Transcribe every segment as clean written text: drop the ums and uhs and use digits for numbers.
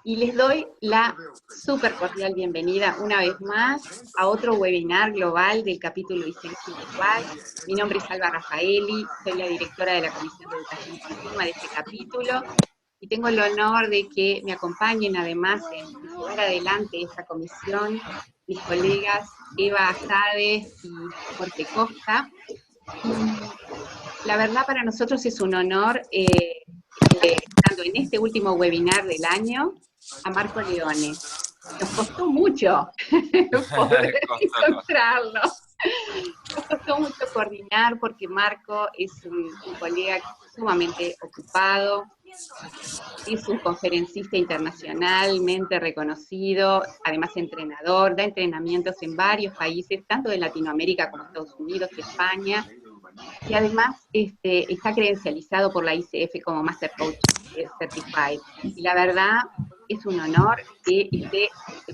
Y les doy la súper cordial bienvenida una vez más a otro webinar global del capítulo ICEF Virtual. Mi nombre es Alba Rafaeli, soy la directora de la Comisión de Educación Continua de este capítulo y tengo el honor de que me acompañen además en llevar adelante esta comisión mis colegas Eva Azade y Jorge Costa. Y la verdad para nosotros es un honor estando en este último webinar del año a Marco Leone. Nos costó mucho poder encontrarlo. Nos costó mucho coordinar porque Marco es un colega sumamente ocupado, es un conferencista internacionalmente reconocido, además entrenador, da entrenamientos en varios países, tanto de Latinoamérica como Estados Unidos y España, y además está credencializado por la ICF como Master Coach Certified. Y la verdad es un honor que esté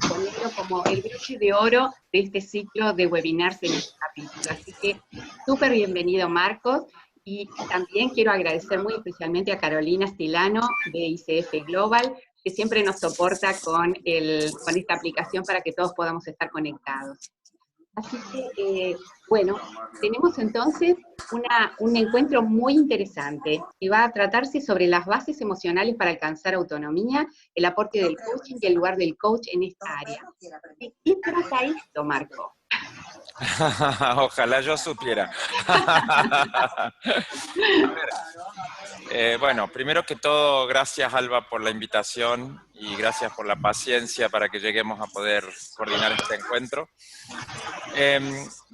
poniendo como el broche de oro de este ciclo de webinars en este capítulo. Así que súper bienvenido, Marcos. Y también quiero agradecer muy especialmente a Carolina Stilano de ICF Global, que siempre nos soporta con esta aplicación para que todos podamos estar conectados. Así que, bueno, tenemos entonces un encuentro muy interesante y va a tratarse sobre las bases emocionales para alcanzar autonomía, el aporte del coaching y el lugar del coach en esta área. ¿De qué trata esto, Marco? Ojalá yo supiera. Bueno, primero que todo, gracias Alba por la invitación y gracias por la paciencia para que lleguemos a poder coordinar este encuentro.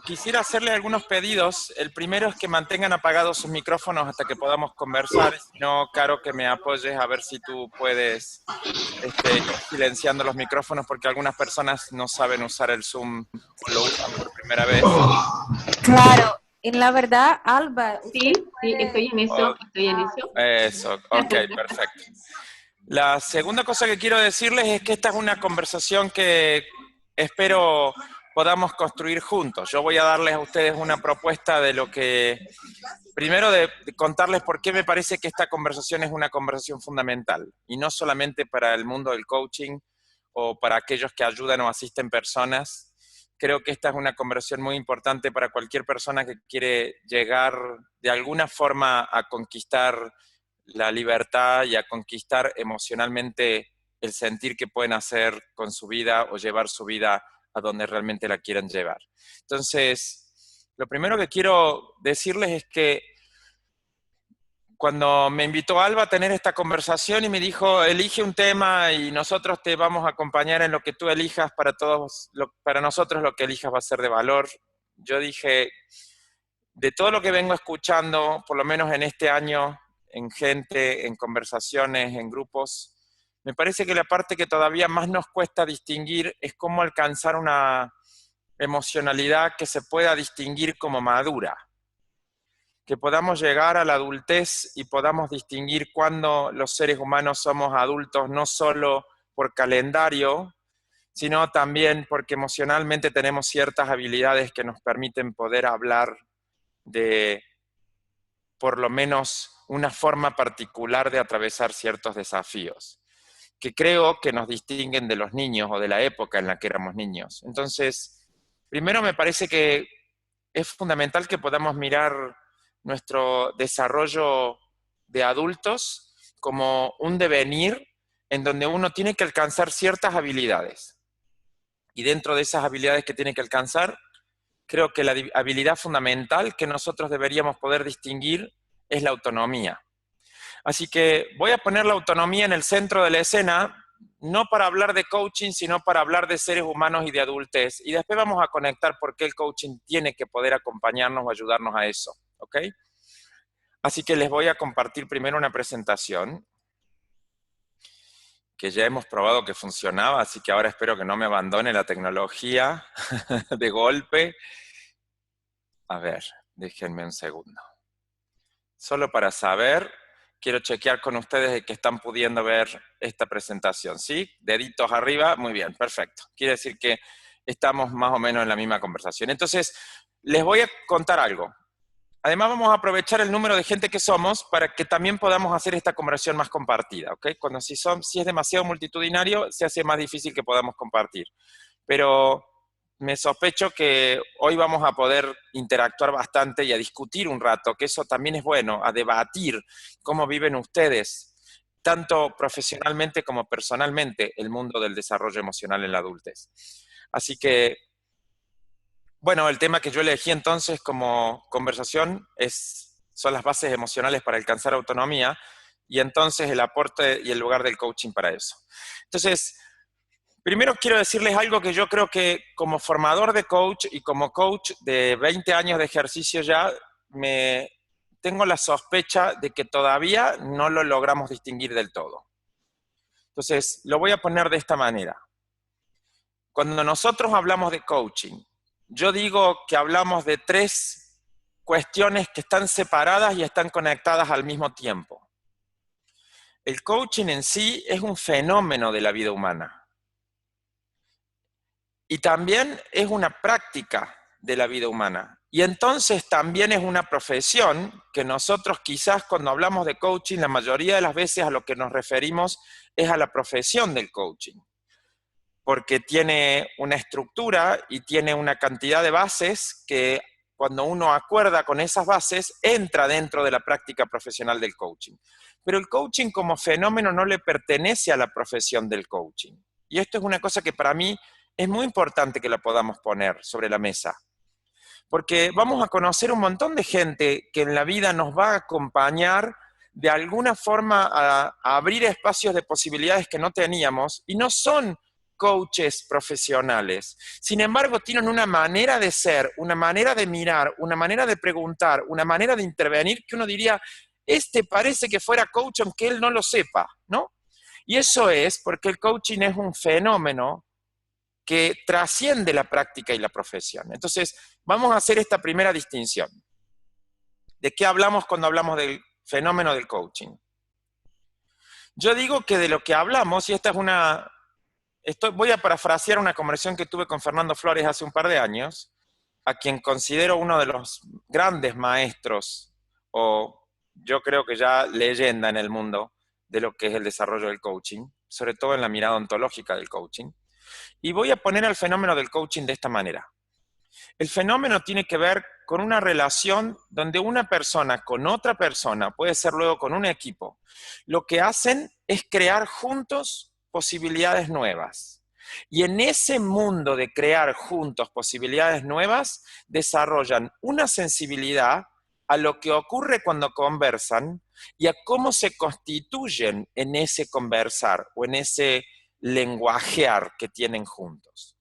Quisiera hacerle algunos pedidos. El primero es que mantengan apagados sus micrófonos hasta que podamos conversar. Si no, Caro, que me apoyes a ver si tú puedes ir silenciando los micrófonos porque algunas personas no saben usar el Zoom o lo usan por primera vez. Claro, en la verdad, Alba... Sí, estoy en eso, estoy en eso. Eso, ok, perfecto. La segunda cosa que quiero decirles es que esta es una conversación que espero podamos construir juntos. Yo voy a darles a ustedes una propuesta de lo que... Primero de contarles por qué me parece que esta conversación es una conversación fundamental. Y no solamente para el mundo del coaching o para aquellos que ayudan o asisten personas. Creo que esta es una conversación muy importante para cualquier persona que quiere llegar de alguna forma a conquistar la libertad y a conquistar emocionalmente el sentir que pueden hacer con su vida o llevar su vida a donde realmente la quieran llevar. Entonces, lo primero que quiero decirles es que cuando me invitó Alba a tener esta conversación y me dijo, elige un tema y nosotros te vamos a acompañar en lo que tú elijas, para nosotros lo que elijas va a ser de valor, yo dije, de todo lo que vengo escuchando, por lo menos en este año, en gente, en conversaciones, en grupos, me parece que la parte que todavía más nos cuesta distinguir es cómo alcanzar una emocionalidad que se pueda distinguir como madura. Que podamos llegar a la adultez y podamos distinguir cuándo los seres humanos somos adultos, no solo por calendario, sino también porque emocionalmente tenemos ciertas habilidades que nos permiten poder hablar de por lo menos una forma particular de atravesar ciertos desafíos, que creo que nos distinguen de los niños o de la época en la que éramos niños. Entonces, primero me parece que es fundamental que podamos mirar nuestro desarrollo de adultos como un devenir en donde uno tiene que alcanzar ciertas habilidades. Y dentro de esas habilidades que tiene que alcanzar, creo que la habilidad fundamental que nosotros deberíamos poder distinguir es la autonomía. Así que voy a poner la autonomía en el centro de la escena, no para hablar de coaching, sino para hablar de seres humanos y de adultez. Y después vamos a conectar por qué el coaching tiene que poder acompañarnos o ayudarnos a eso. ¿Ok? Así que les voy a compartir primero una presentación que ya hemos probado que funcionaba, así que ahora espero que no me abandone la tecnología de golpe. A ver, déjenme un segundo. Solo para saber, quiero chequear con ustedes de que están pudiendo ver esta presentación, ¿sí? Deditos arriba, muy bien, perfecto. Quiere decir que estamos más o menos en la misma conversación. Entonces, les voy a contar algo. Además vamos a aprovechar el número de gente que somos para que también podamos hacer esta conversación más compartida, ¿ok? Cuando si es demasiado multitudinario, se hace más difícil que podamos compartir. Pero me sospecho que hoy vamos a poder interactuar bastante y a discutir un rato, que eso también es bueno, a debatir cómo viven ustedes, tanto profesionalmente como personalmente, el mundo del desarrollo emocional en la adultez. Así que, bueno, el tema que yo elegí entonces como conversación son las bases emocionales para alcanzar autonomía y entonces el aporte y el lugar del coaching para eso. Entonces, primero quiero decirles algo que yo creo que como formador de coach y como coach de 20 años de ejercicio ya, tengo la sospecha de que todavía no lo logramos distinguir del todo. Entonces, lo voy a poner de esta manera. Cuando nosotros hablamos de coaching, yo digo que hablamos de 3 cuestiones que están separadas y están conectadas al mismo tiempo. El coaching en sí es un fenómeno de la vida humana. Y también es una práctica de la vida humana. Y entonces también es una profesión que nosotros quizás cuando hablamos de coaching, la mayoría de las veces a lo que nos referimos es a la profesión del coaching. Porque tiene una estructura y tiene una cantidad de bases que cuando uno acuerda con esas bases, entra dentro de la práctica profesional del coaching. Pero el coaching como fenómeno no le pertenece a la profesión del coaching. Y esto es una cosa que para mí es muy importante que la podamos poner sobre la mesa. Porque vamos a conocer un montón de gente que en la vida nos va a acompañar de alguna forma a abrir espacios de posibilidades que no teníamos y no son coaches profesionales. Sin embargo, tienen una manera de ser, una manera de mirar, una manera de preguntar, una manera de intervenir que uno diría, este parece que fuera coach aunque él no lo sepa, ¿no? Y eso es porque el coaching es un fenómeno que trasciende la práctica y la profesión. Entonces, vamos a hacer esta primera distinción. ¿De qué hablamos cuando hablamos del fenómeno del coaching? Yo digo que de lo que hablamos, y esta es voy a parafrasear una conversación que tuve con Fernando Flores hace un par de años, a quien considero uno de los grandes maestros, o yo creo que ya leyenda en el mundo de lo que es el desarrollo del coaching, sobre todo en la mirada ontológica del coaching. Y voy a poner el fenómeno del coaching de esta manera. El fenómeno tiene que ver con una relación donde una persona con otra persona, puede ser luego con un equipo, lo que hacen es crear juntos posibilidades nuevas. Y en ese mundo de crear juntos posibilidades nuevas, desarrollan una sensibilidad a lo que ocurre cuando conversan y a cómo se constituyen en ese conversar o en ese lenguajear que tienen juntos.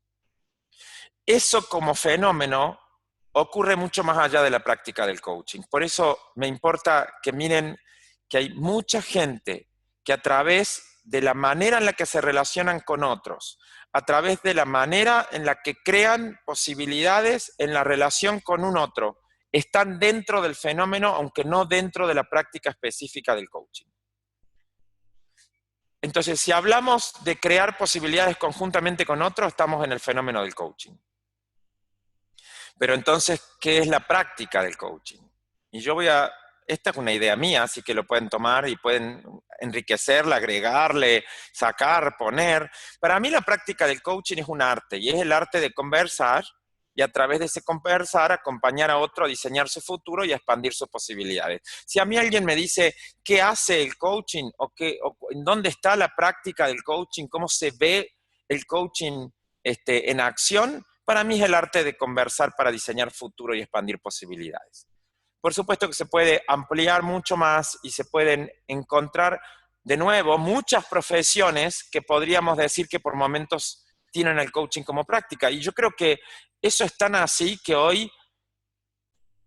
Eso como fenómeno ocurre mucho más allá de la práctica del coaching. Por eso me importa que miren que hay mucha gente que a través de la manera en la que se relacionan con otros, a través de la manera en la que crean posibilidades en la relación con un otro, están dentro del fenómeno, aunque no dentro de la práctica específica del coaching. Entonces, si hablamos de crear posibilidades conjuntamente con otros, estamos en el fenómeno del coaching. Pero entonces, ¿qué es la práctica del coaching? Y esta es una idea mía, así que lo pueden tomar y pueden enriquecerla, agregarle, sacar, poner. Para mí la práctica del coaching es un arte, y es el arte de conversar, y a través de ese conversar, acompañar a otro a diseñar su futuro y a expandir sus posibilidades. Si a mí alguien me dice, ¿qué hace el coaching? O ¿en dónde está la práctica del coaching? ¿Cómo se ve el coaching en acción? Para mí es el arte de conversar para diseñar futuro y expandir posibilidades. Por supuesto que se puede ampliar mucho más y se pueden encontrar, de nuevo, muchas profesiones que podríamos decir que por momentos tienen el coaching como práctica. Y yo creo que eso es tan así que hoy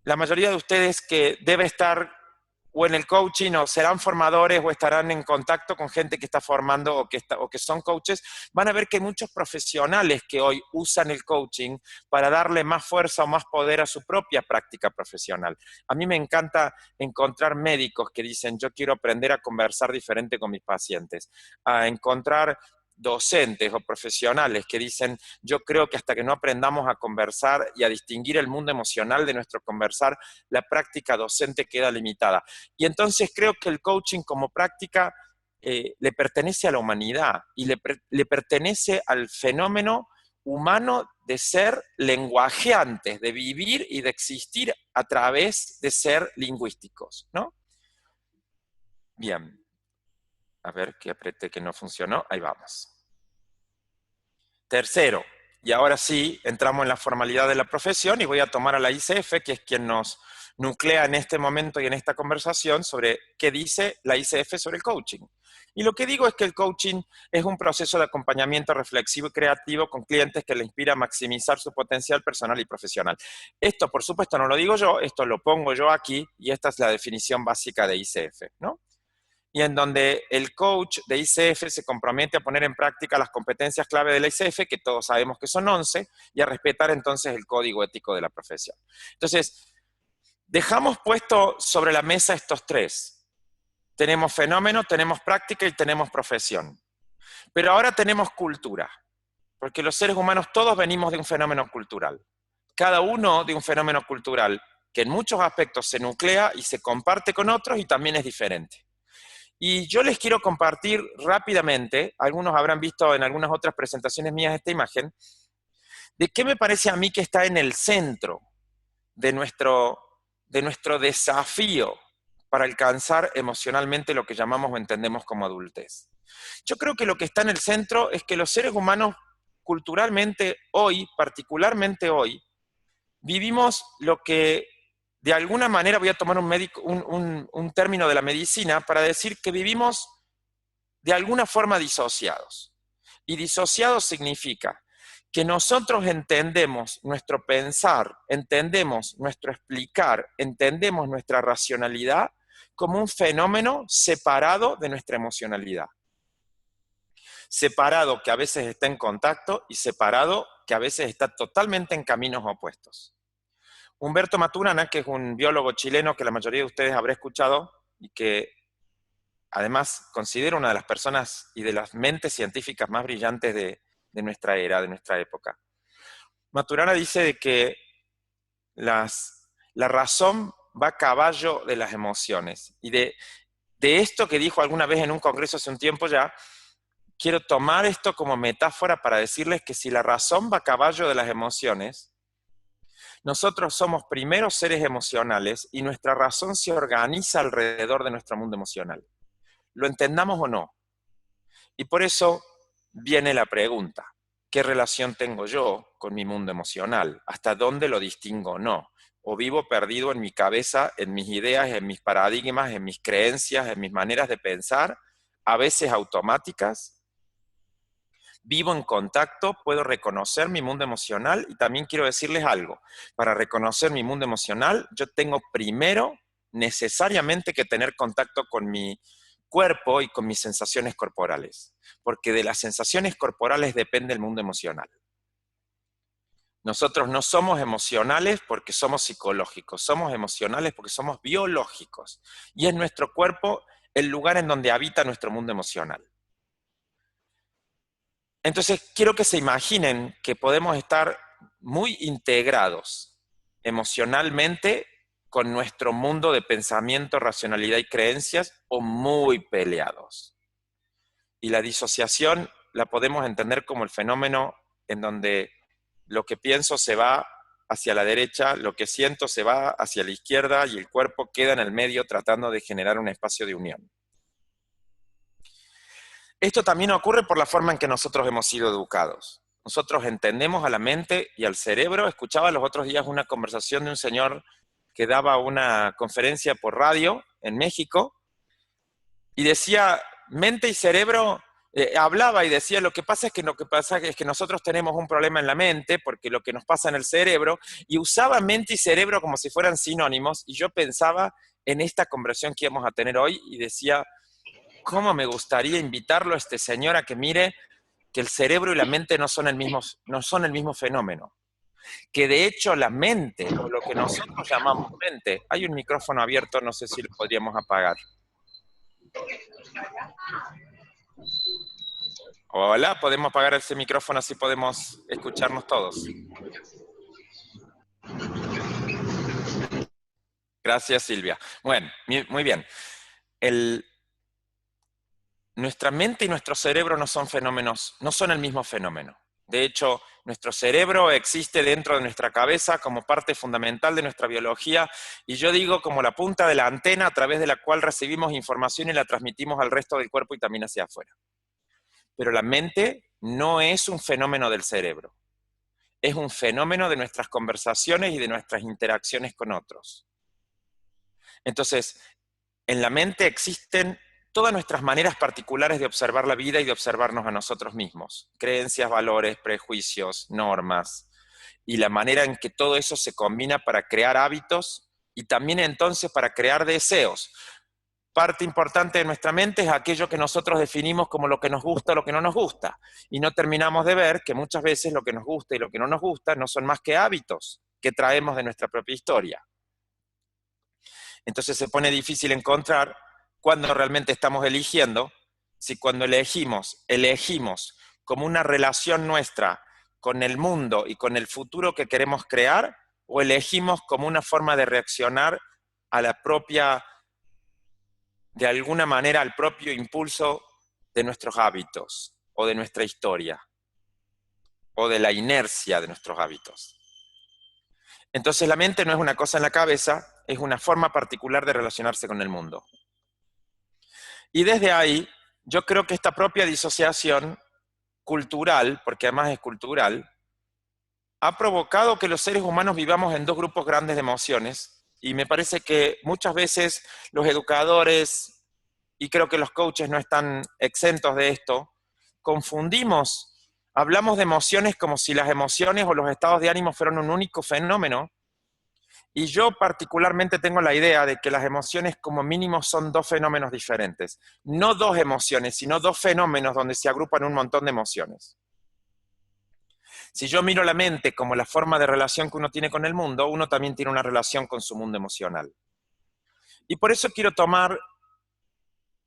la mayoría de ustedes que debe estar o en el coaching o serán formadores o estarán en contacto con gente que está formando o que son coaches, van a ver que hay muchos profesionales que hoy usan el coaching para darle más fuerza o más poder a su propia práctica profesional. A mí me encanta encontrar médicos que dicen, yo quiero aprender a conversar diferente con mis pacientes, a encontrar docentes o profesionales que dicen, yo creo que hasta que no aprendamos a conversar y a distinguir el mundo emocional de nuestro conversar, la práctica docente queda limitada. Y entonces creo que el coaching como práctica le pertenece a la humanidad y le pertenece al fenómeno humano de ser lenguajeantes, de vivir y de existir a través de ser lingüísticos, ¿no? Bien. A ver, que apreté que no funcionó. Ahí vamos. Tercero, y ahora sí, entramos en la formalidad de la profesión y voy a tomar a la ICF, que es quien nos nuclea en este momento y en esta conversación sobre qué dice la ICF sobre el coaching. Y lo que digo es que el coaching es un proceso de acompañamiento reflexivo y creativo con clientes que le inspira a maximizar su potencial personal y profesional. Esto, por supuesto, no lo digo yo, esto lo pongo yo aquí y esta es la definición básica de ICF, ¿no? Y en donde el coach de ICF se compromete a poner en práctica las competencias clave de la ICF, que todos sabemos que son 11, y a respetar entonces el código ético de la profesión. Entonces, dejamos puesto sobre la mesa estos tres. Tenemos fenómeno, tenemos práctica y tenemos profesión. Pero ahora tenemos cultura, porque los seres humanos todos venimos de un fenómeno cultural. Cada uno de un fenómeno cultural que en muchos aspectos se nuclea y se comparte con otros y también es diferente. Y yo les quiero compartir rápidamente, algunos habrán visto en algunas otras presentaciones mías esta imagen, de qué me parece a mí que está en el centro de nuestro desafío para alcanzar emocionalmente lo que llamamos o entendemos como adultez. Yo creo que lo que está en el centro es que los seres humanos culturalmente hoy, particularmente hoy, vivimos lo que de alguna manera, voy a tomar un término de la medicina para decir que vivimos de alguna forma disociados. Y disociados significa que nosotros entendemos nuestro pensar, entendemos nuestro explicar, entendemos nuestra racionalidad como un fenómeno separado de nuestra emocionalidad. Separado que a veces está en contacto y separado que a veces está totalmente en caminos opuestos. Humberto Maturana, que es un biólogo chileno que la mayoría de ustedes habrá escuchado y que además considero una de las personas y de las mentes científicas más brillantes de nuestra era, de nuestra época. Maturana dice de que la razón va a caballo de las emociones. Y de esto que dijo alguna vez en un congreso hace un tiempo ya, quiero tomar esto como metáfora para decirles que si la razón va a caballo de las emociones, nosotros somos primero seres emocionales y nuestra razón se organiza alrededor de nuestro mundo emocional. Lo entendamos o no. Y por eso viene la pregunta, ¿qué relación tengo yo con mi mundo emocional? ¿Hasta dónde lo distingo o no? ¿O vivo perdido en mi cabeza, en mis ideas, en mis paradigmas, en mis creencias, en mis maneras de pensar, a veces automáticas? Vivo en contacto, puedo reconocer mi mundo emocional y también quiero decirles algo. Para reconocer mi mundo emocional, yo tengo primero necesariamente que tener contacto con mi cuerpo y con mis sensaciones corporales, porque de las sensaciones corporales depende el mundo emocional. Nosotros no somos emocionales porque somos psicológicos, somos emocionales porque somos biológicos y es nuestro cuerpo el lugar en donde habita nuestro mundo emocional. Entonces, quiero que se imaginen que podemos estar muy integrados emocionalmente con nuestro mundo de pensamiento, racionalidad y creencias, o muy peleados. Y la disociación la podemos entender como el fenómeno en donde lo que pienso se va hacia la derecha, lo que siento se va hacia la izquierda y el cuerpo queda en el medio tratando de generar un espacio de unión. Esto también ocurre por la forma en que nosotros hemos sido educados. Nosotros entendemos a la mente y al cerebro. Escuchaba los otros días una conversación de un señor que daba una conferencia por radio en México y decía, mente y cerebro, hablaba y decía, lo que pasa es que nosotros tenemos un problema en la mente porque lo que nos pasa en el cerebro, y usaba mente y cerebro como si fueran sinónimos, y yo pensaba en esta conversación que íbamos a tener hoy y decía, ¿cómo me gustaría invitarlo a este señor a que mire que el cerebro y la mente no son el mismo fenómeno? Que de hecho la mente, o lo que nosotros llamamos mente, hay un micrófono abierto, no sé si lo podríamos apagar. Hola, podemos apagar ese micrófono así podemos escucharnos todos. Gracias, Silvia. Bueno, muy bien. Nuestra mente y nuestro cerebro no son fenómenos, no son el mismo fenómeno. De hecho, nuestro cerebro existe dentro de nuestra cabeza como parte fundamental de nuestra biología, y yo digo como la punta de la antena a través de la cual recibimos información y la transmitimos al resto del cuerpo y también hacia afuera. Pero la mente no es un fenómeno del cerebro. Es un fenómeno de nuestras conversaciones y de nuestras interacciones con otros. Entonces, en la mente existen todas nuestras maneras particulares de observar la vida y de observarnos a nosotros mismos. Creencias, valores, prejuicios, normas. Y la manera en que todo eso se combina para crear hábitos y también entonces para crear deseos. Parte importante de nuestra mente es aquello que nosotros definimos como lo que nos gusta o lo que no nos gusta. Y no terminamos de ver que muchas veces lo que nos gusta y lo que no nos gusta no son más que hábitos que traemos de nuestra propia historia. Entonces se pone difícil encontrar cuando realmente estamos eligiendo, si cuando elegimos como una relación nuestra con el mundo y con el futuro que queremos crear, o elegimos como una forma de reaccionar a la propia, de alguna manera, al propio impulso de nuestros hábitos, o de nuestra historia, o de la inercia de nuestros hábitos. Entonces la mente no es una cosa en la cabeza, es una forma particular de relacionarse con el mundo. Y desde ahí, yo creo que esta propia disociación cultural, porque además es cultural, ha provocado que los seres humanos vivamos en dos grupos grandes de emociones, y me parece que muchas veces los educadores, y creo que los coaches no están exentos de esto, confundimos, hablamos de emociones como si las emociones o los estados de ánimo fueran un único fenómeno. Y yo particularmente tengo la idea de que las emociones como mínimo son dos fenómenos diferentes. No dos emociones, sino dos fenómenos donde se agrupan un montón de emociones. Si yo miro la mente como la forma de relación que uno tiene con el mundo, uno también tiene una relación con su mundo emocional. Y por eso quiero tomar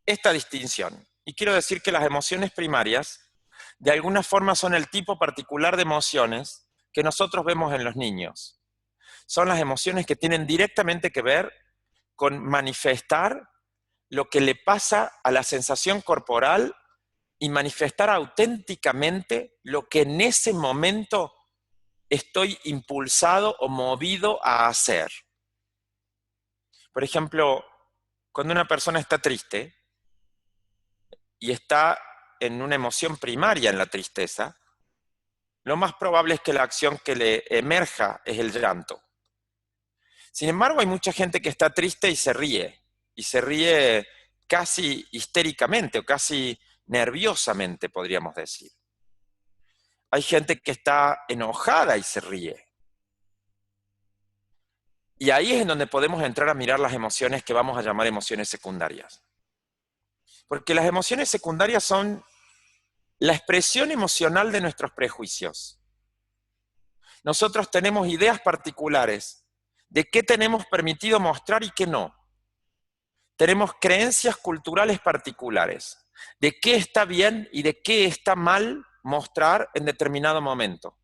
esta distinción. Y quiero decir que las emociones primarias, de alguna forma, son el tipo particular de emociones que nosotros vemos en los niños. Son las emociones que tienen directamente que ver con manifestar lo que le pasa a la sensación corporal y manifestar auténticamente lo que en ese momento estoy impulsado o movido a hacer. Por ejemplo, cuando una persona está triste y está en una emoción primaria en la tristeza, lo más probable es que la acción que le emerja es el llanto. Sin embargo, hay mucha gente que está triste y se ríe casi histéricamente o casi nerviosamente, podríamos decir. Hay gente que está enojada y se ríe. Y ahí es en donde podemos entrar a mirar las emociones que vamos a llamar emociones secundarias. Porque las emociones secundarias son la expresión emocional de nuestros prejuicios. Nosotros tenemos ideas particulares de qué tenemos permitido mostrar y qué no. Tenemos creencias culturales particulares de qué está bien y de qué está mal mostrar en determinado momento.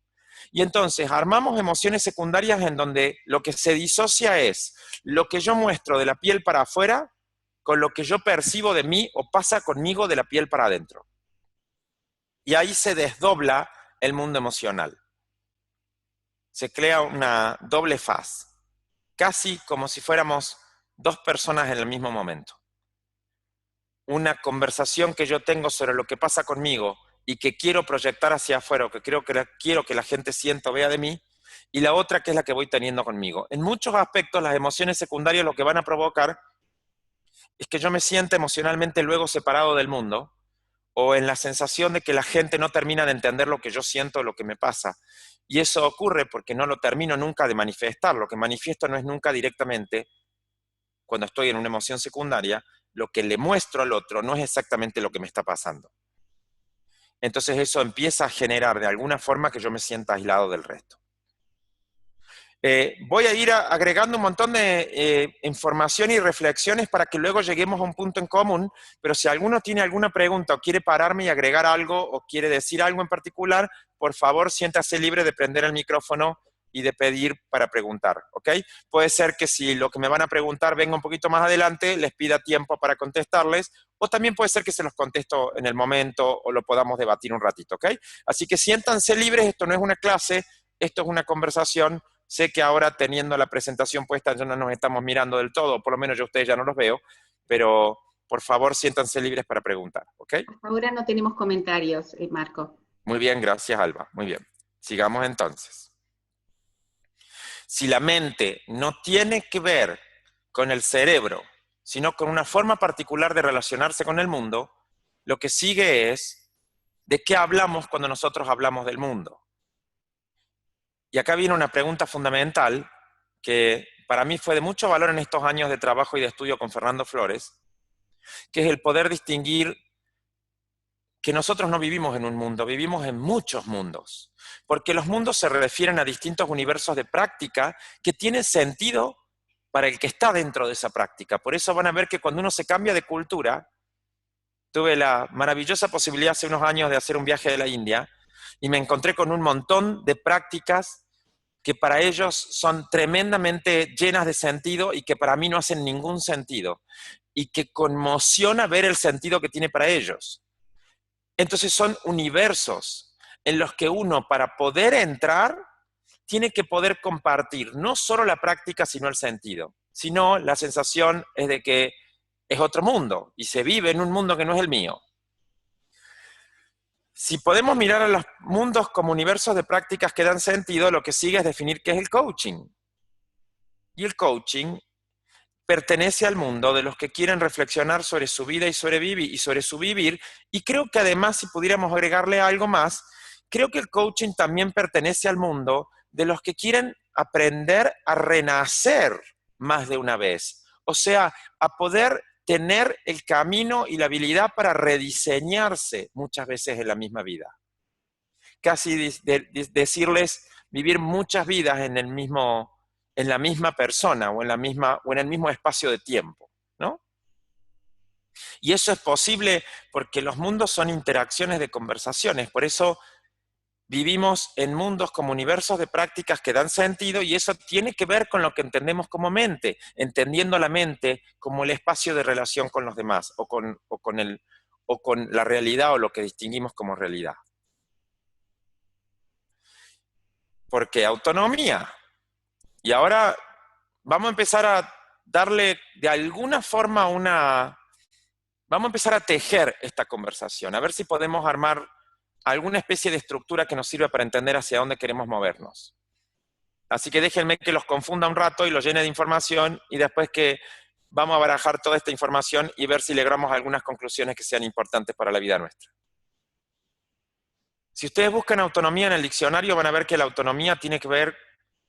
Y entonces armamos emociones secundarias en donde lo que se disocia es lo que yo muestro de la piel para afuera con lo que yo percibo de mí o pasa conmigo de la piel para adentro. Y ahí se desdobla el mundo emocional. Se crea una doble faz, casi como si fuéramos dos personas en el mismo momento. Una conversación que yo tengo sobre lo que pasa conmigo y que quiero proyectar hacia afuera, o que quiero que la gente sienta o vea de mí, y la otra que es la que voy teniendo conmigo. En muchos aspectos, las emociones secundarias lo que van a provocar es que yo me sienta emocionalmente luego separado del mundo, o en la sensación de que la gente no termina de entender lo que yo siento o lo que me pasa. Y eso ocurre porque no lo termino nunca de manifestar. Lo que manifiesto no es nunca directamente, cuando estoy en una emoción secundaria, lo que le muestro al otro no es exactamente lo que me está pasando. Entonces eso empieza a generar de alguna forma que yo me sienta aislado del resto. Voy a ir agregando un montón de información y reflexiones para que luego lleguemos a un punto en común, pero si alguno tiene alguna pregunta o quiere pararme y agregar algo o quiere decir algo en particular, por favor siéntase libre de prender el micrófono y de pedir para preguntar, ¿ok? Puede ser que si lo que me van a preguntar venga un poquito más adelante, les pida tiempo para contestarles, o también puede ser que se los contesto en el momento o lo podamos debatir un ratito, ¿ok? Así que siéntanse libres, esto no es una clase, esto es una conversación. Sé que ahora teniendo la presentación puesta ya no nos estamos mirando del todo, por lo menos yo a ustedes ya no los veo, pero por favor siéntanse libres para preguntar, ¿ok? Hasta ahora no tenemos comentarios, Marco. Muy bien, gracias Alba, muy bien. Sigamos entonces. Si la mente no tiene que ver con el cerebro, sino con una forma particular de relacionarse con el mundo, lo que sigue es de qué hablamos cuando nosotros hablamos del mundo. Y acá viene una pregunta fundamental que para mí fue de mucho valor en estos años de trabajo y de estudio con Fernando Flores, que es el poder distinguir que nosotros no vivimos en un mundo, vivimos en muchos mundos, porque los mundos se refieren a distintos universos de práctica que tienen sentido para el que está dentro de esa práctica. Por eso van a ver que cuando uno se cambia de cultura, tuve la maravillosa posibilidad hace unos años de hacer un viaje de la India y me encontré con un montón de prácticas que para ellos son tremendamente llenas de sentido y que para mí no hacen ningún sentido, y que conmociona ver el sentido que tiene para ellos. Entonces son universos en los que uno, para poder entrar, tiene que poder compartir no solo la práctica, sino el sentido. Si no, la sensación es de que es otro mundo y se vive en un mundo que no es el mío. Si podemos mirar a los mundos como universos de prácticas que dan sentido, lo que sigue es definir qué es el coaching. Y el coaching pertenece al mundo de los que quieren reflexionar sobre su vida y sobre su vivir, y creo que además, si pudiéramos agregarle algo más, creo que el coaching también pertenece al mundo de los que quieren aprender a renacer más de una vez, o sea, a poder tener el camino y la habilidad para rediseñarse muchas veces en la misma vida. Casi decirles vivir muchas vidas en la misma persona o en el mismo espacio de tiempo, ¿no? Y eso es posible porque los mundos son interacciones de conversaciones, por eso vivimos en mundos como universos de prácticas que dan sentido, y eso tiene que ver con lo que entendemos como mente, entendiendo la mente como el espacio de relación con los demás, o con la realidad, o lo que distinguimos como realidad. Porque autonomía. Y ahora vamos a empezar a darle de alguna forma vamos a empezar a tejer esta conversación, a ver si podemos armar alguna especie de estructura que nos sirva para entender hacia dónde queremos movernos. Así que déjenme que los confunda un rato y los llene de información, y después que vamos a barajar toda esta información y ver si logramos algunas conclusiones que sean importantes para la vida nuestra. Si ustedes buscan autonomía en el diccionario, van a ver que la autonomía tiene que ver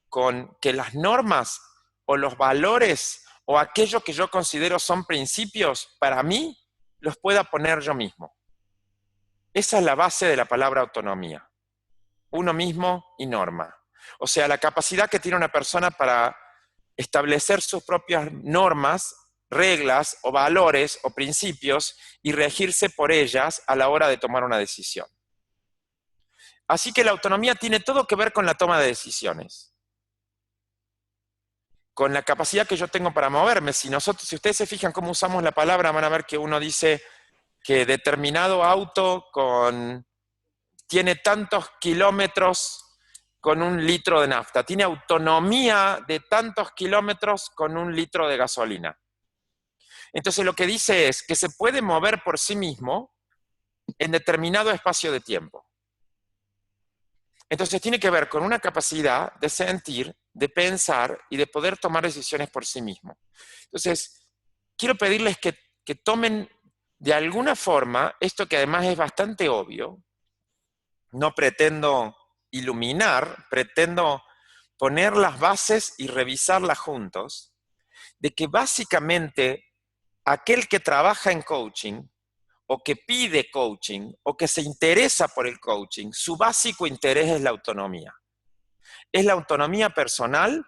con que las normas o los valores o aquello que yo considero son principios, para mí, los pueda poner yo mismo. Esa es la base de la palabra autonomía. Uno mismo y norma. O sea, la capacidad que tiene una persona para establecer sus propias normas, reglas o valores o principios y regirse por ellas a la hora de tomar una decisión. Así que la autonomía tiene todo que ver con la toma de decisiones, con la capacidad que yo tengo para moverme. Si ustedes se fijan cómo usamos la palabra, van a ver que uno dice que determinado auto tiene tantos kilómetros con 1 litro de nafta, tiene autonomía de tantos kilómetros con 1 litro de gasolina. Entonces lo que dice es que se puede mover por sí mismo en determinado espacio de tiempo. Entonces tiene que ver con una capacidad de sentir, de pensar y de poder tomar decisiones por sí mismo. Entonces, quiero pedirles que tomen de alguna forma esto, que además es bastante obvio. No pretendo iluminar, pretendo poner las bases y revisarlas juntos, de que básicamente aquel que trabaja en coaching, o que pide coaching, o que se interesa por el coaching, su básico interés es la autonomía. ¿Es la autonomía personal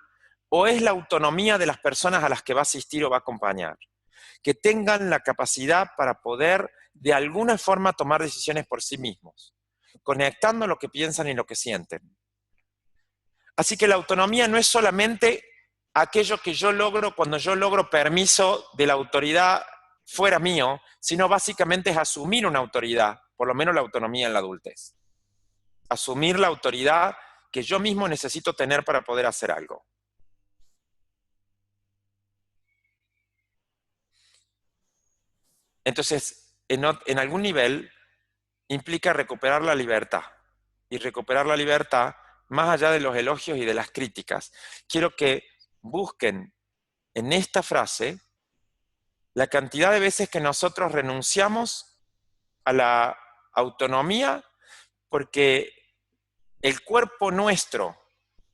o es la autonomía de las personas a las que va a asistir o va a acompañar? Que tengan la capacidad para poder de alguna forma tomar decisiones por sí mismos, conectando lo que piensan y lo que sienten. Así que la autonomía no es solamente aquello que yo logro cuando yo logro permiso de la autoridad fuera mío, sino básicamente es asumir una autoridad, por lo menos la autonomía en la adultez. Asumir la autoridad que yo mismo necesito tener para poder hacer algo. Entonces, en algún nivel, implica recuperar la libertad. Y recuperar la libertad, más allá de los elogios y de las críticas, quiero que busquen en esta frase la cantidad de veces que nosotros renunciamos a la autonomía porque el cuerpo nuestro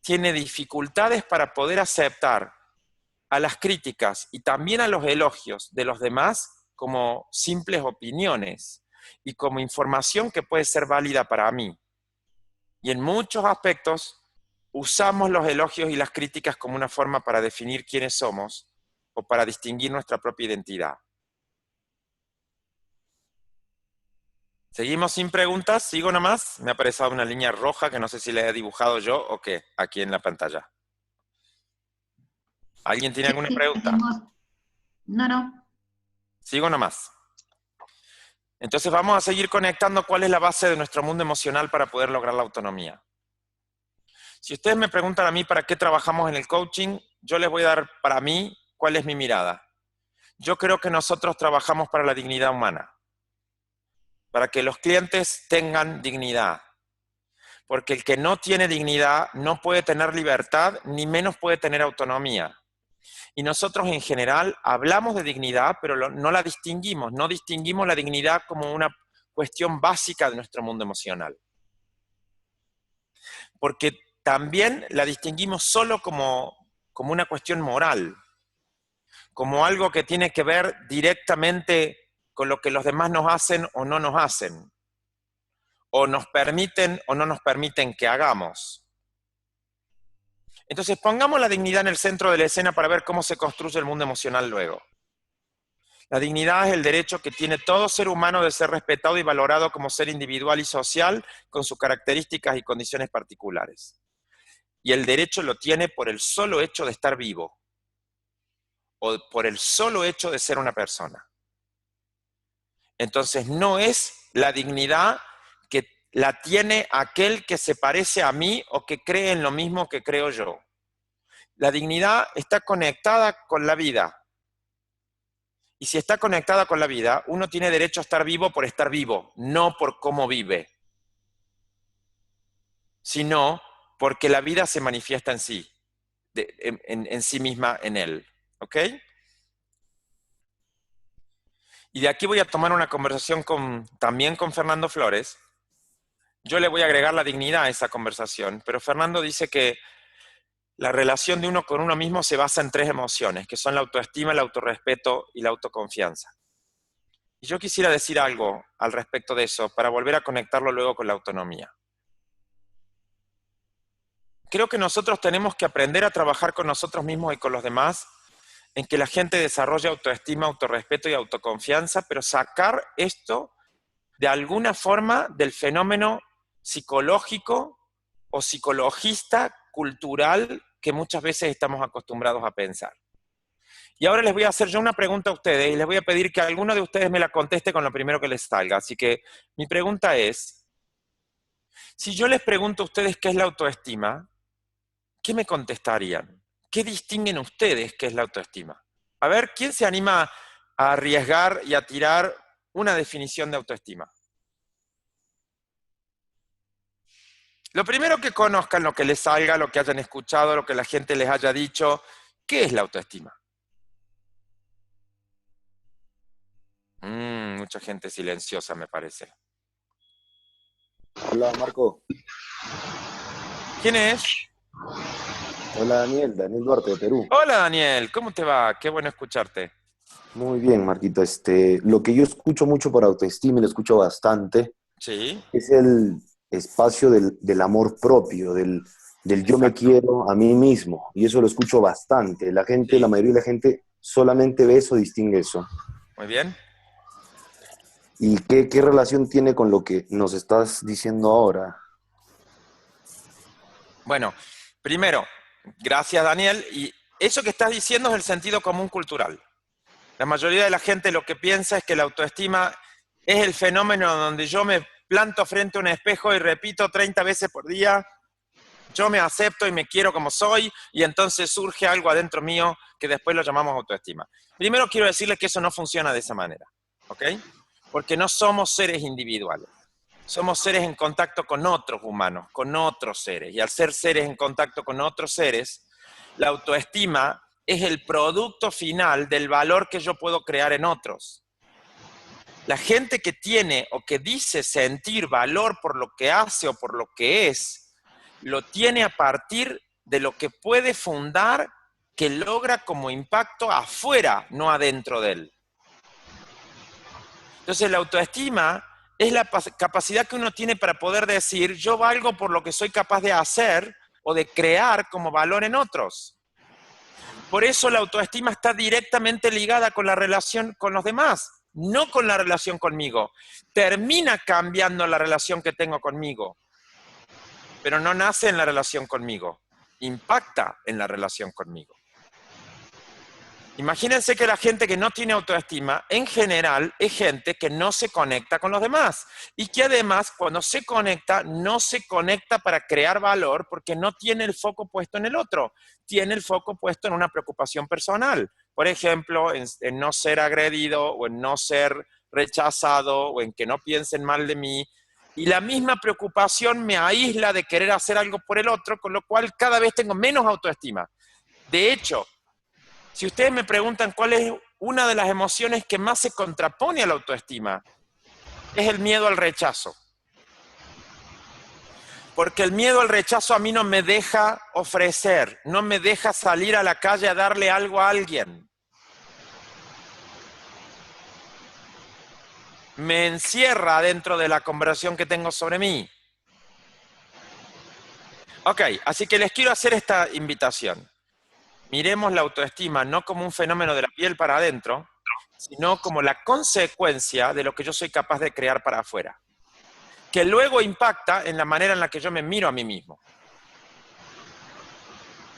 tiene dificultades para poder aceptar a las críticas y también a los elogios de los demás como simples opiniones y como información que puede ser válida para mí. Y en muchos aspectos usamos los elogios y las críticas como una forma para definir quiénes somos o para distinguir nuestra propia identidad. ¿Seguimos sin preguntas? ¿Sigo nomás? Me ha aparecido una línea roja que no sé si la he dibujado yo o qué, aquí en la pantalla. ¿Alguien tiene alguna pregunta? No. Sigo nomás. Entonces vamos a seguir conectando cuál es la base de nuestro mundo emocional para poder lograr la autonomía. Si ustedes me preguntan a mí para qué trabajamos en el coaching, yo les voy a dar para mí cuál es mi mirada. Yo creo que nosotros trabajamos para la dignidad humana, para que los clientes tengan dignidad. Porque el que no tiene dignidad no puede tener libertad, ni menos puede tener autonomía. Y nosotros en general hablamos de dignidad, pero no la distinguimos. No distinguimos la dignidad como una cuestión básica de nuestro mundo emocional. Porque también la distinguimos solo como una cuestión moral, como algo que tiene que ver directamente con lo que los demás nos hacen o no nos hacen, o nos permiten o no nos permiten que hagamos. Entonces pongamos la dignidad en el centro de la escena para ver cómo se construye el mundo emocional luego. La dignidad es el derecho que tiene todo ser humano de ser respetado y valorado como ser individual y social con sus características y condiciones particulares. Y el derecho lo tiene por el solo hecho de estar vivo o por el solo hecho de ser una persona. Entonces no es la dignidad que la tiene aquel que se parece a mí o que cree en lo mismo que creo yo. La dignidad está conectada con la vida. Y si está conectada con la vida, uno tiene derecho a estar vivo por estar vivo, no por cómo vive, sino porque la vida se manifiesta en sí, en sí misma, en él. ¿Ok? Y de aquí voy a tomar una conversación también con Fernando Flores. Yo le voy a agregar la dignidad a esa conversación, pero Fernando dice que la relación de uno con uno mismo se basa en 3 emociones, que son la autoestima, el autorrespeto y la autoconfianza. Y yo quisiera decir algo al respecto de eso, para volver a conectarlo luego con la autonomía. Creo que nosotros tenemos que aprender a trabajar con nosotros mismos y con los demás, en que la gente desarrolle autoestima, autorrespeto y autoconfianza, pero sacar esto de alguna forma del fenómeno psicológico o psicologista, cultural, que muchas veces estamos acostumbrados a pensar. Y ahora les voy a hacer yo una pregunta a ustedes y les voy a pedir que alguno de ustedes me la conteste con lo primero que les salga. Así que mi pregunta es, si yo les pregunto a ustedes qué es la autoestima, ¿qué me contestarían? ¿Qué distinguen ustedes qué es la autoestima? A ver, ¿quién se anima a arriesgar y a tirar una definición de autoestima? Lo primero que conozcan, lo que les salga, lo que hayan escuchado, lo que la gente les haya dicho, ¿qué es la autoestima? Mucha gente silenciosa, me parece. Hola, Marco. ¿Quién es? Hola, Daniel Duarte de Perú. Hola, Daniel, ¿cómo te va? Qué bueno escucharte. Muy bien, Marquito. Lo que yo escucho mucho por autoestima y lo escucho bastante, Sí. es el espacio del amor propio, del del yo me quiero a mí mismo, y eso lo escucho bastante. La gente, la mayoría de la gente solamente ve eso, distingue eso. Muy bien. ¿Y qué relación tiene con lo que nos estás diciendo ahora? Bueno, primero, gracias Daniel, y eso que estás diciendo es el sentido común cultural. La mayoría de la gente lo que piensa es que la autoestima es el fenómeno donde yo me planto frente a un espejo y repito 30 veces por día, yo me acepto y me quiero como soy, y entonces surge algo adentro mío que después lo llamamos autoestima. Primero quiero decirles que eso no funciona de esa manera, ¿ok? Porque no somos seres individuales. Somos seres en contacto con otros humanos, con otros seres. Y al ser seres en contacto con otros seres, la autoestima es el producto final del valor que yo puedo crear en otros. La gente que tiene o que dice sentir valor por lo que hace o por lo que es, lo tiene a partir de lo que puede fundar, que logra como impacto afuera, no adentro de él. Entonces la autoestima es la capacidad que uno tiene para poder decir, yo valgo por lo que soy capaz de hacer o de crear como valor en otros. Por eso la autoestima está directamente ligada con la relación con los demás, no con la relación conmigo. Termina cambiando la relación que tengo conmigo, pero no nace en la relación conmigo, impacta en la relación conmigo. Imagínense que la gente que no tiene autoestima, en general, es gente que no se conecta con los demás y que además, cuando se conecta, no se conecta para crear valor porque no tiene el foco puesto en el otro, tiene el foco puesto en una preocupación personal. Por ejemplo, en no ser agredido o en no ser rechazado o en que no piensen mal de mí. Y la misma preocupación me aísla de querer hacer algo por el otro, con lo cual cada vez tengo menos autoestima. De hecho, si ustedes me preguntan cuál es una de las emociones que más se contrapone a la autoestima, es el miedo al rechazo. Porque el miedo al rechazo a mí no me deja ofrecer, no me deja salir a la calle a darle algo a alguien. Me encierra dentro de la conversación que tengo sobre mí. Ok, así que les quiero hacer esta invitación. Miremos la autoestima no como un fenómeno de la piel para adentro, sino como la consecuencia de lo que yo soy capaz de crear para afuera, que luego impacta en la manera en la que yo me miro a mí mismo.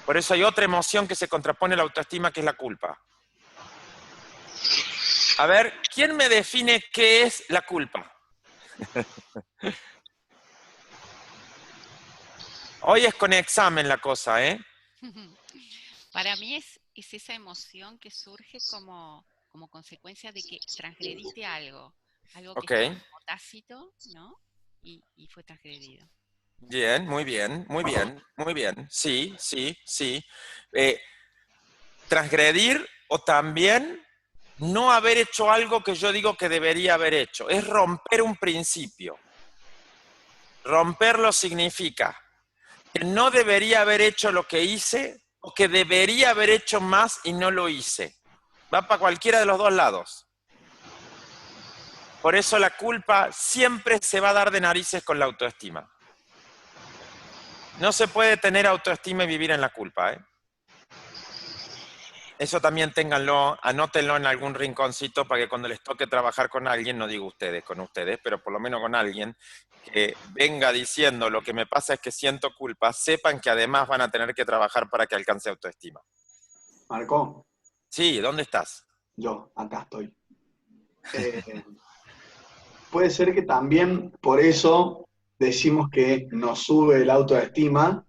Por eso hay otra emoción que se contrapone a la autoestima, que es la culpa. A ver, ¿quién me define qué es la culpa? Hoy es con examen la cosa, ¿eh? Para mí es esa emoción que surge como consecuencia de que transgrediste algo que estaba como tácito, ¿no? Y fue transgredido. Bien, muy bien, muy bien, muy bien. Sí, sí, sí. Transgredir o también no haber hecho algo que yo digo que debería haber hecho. Es romper un principio. Romperlo significa que no debería haber hecho lo que hice o que debería haber hecho más y no lo hice. Va para cualquiera de los dos lados. Por eso la culpa siempre se va a dar de narices con la autoestima. No se puede tener autoestima y vivir en la culpa, ¿eh? Eso también ténganlo, anótenlo en algún rinconcito para que cuando les toque trabajar con alguien, no digo ustedes, con ustedes, pero por lo menos con alguien que venga diciendo lo que me pasa es que siento culpa, sepan que además van a tener que trabajar para que alcance autoestima. Marco. Sí, ¿dónde estás? Yo, acá estoy. Puede ser que también por eso decimos que nos sube el autoestima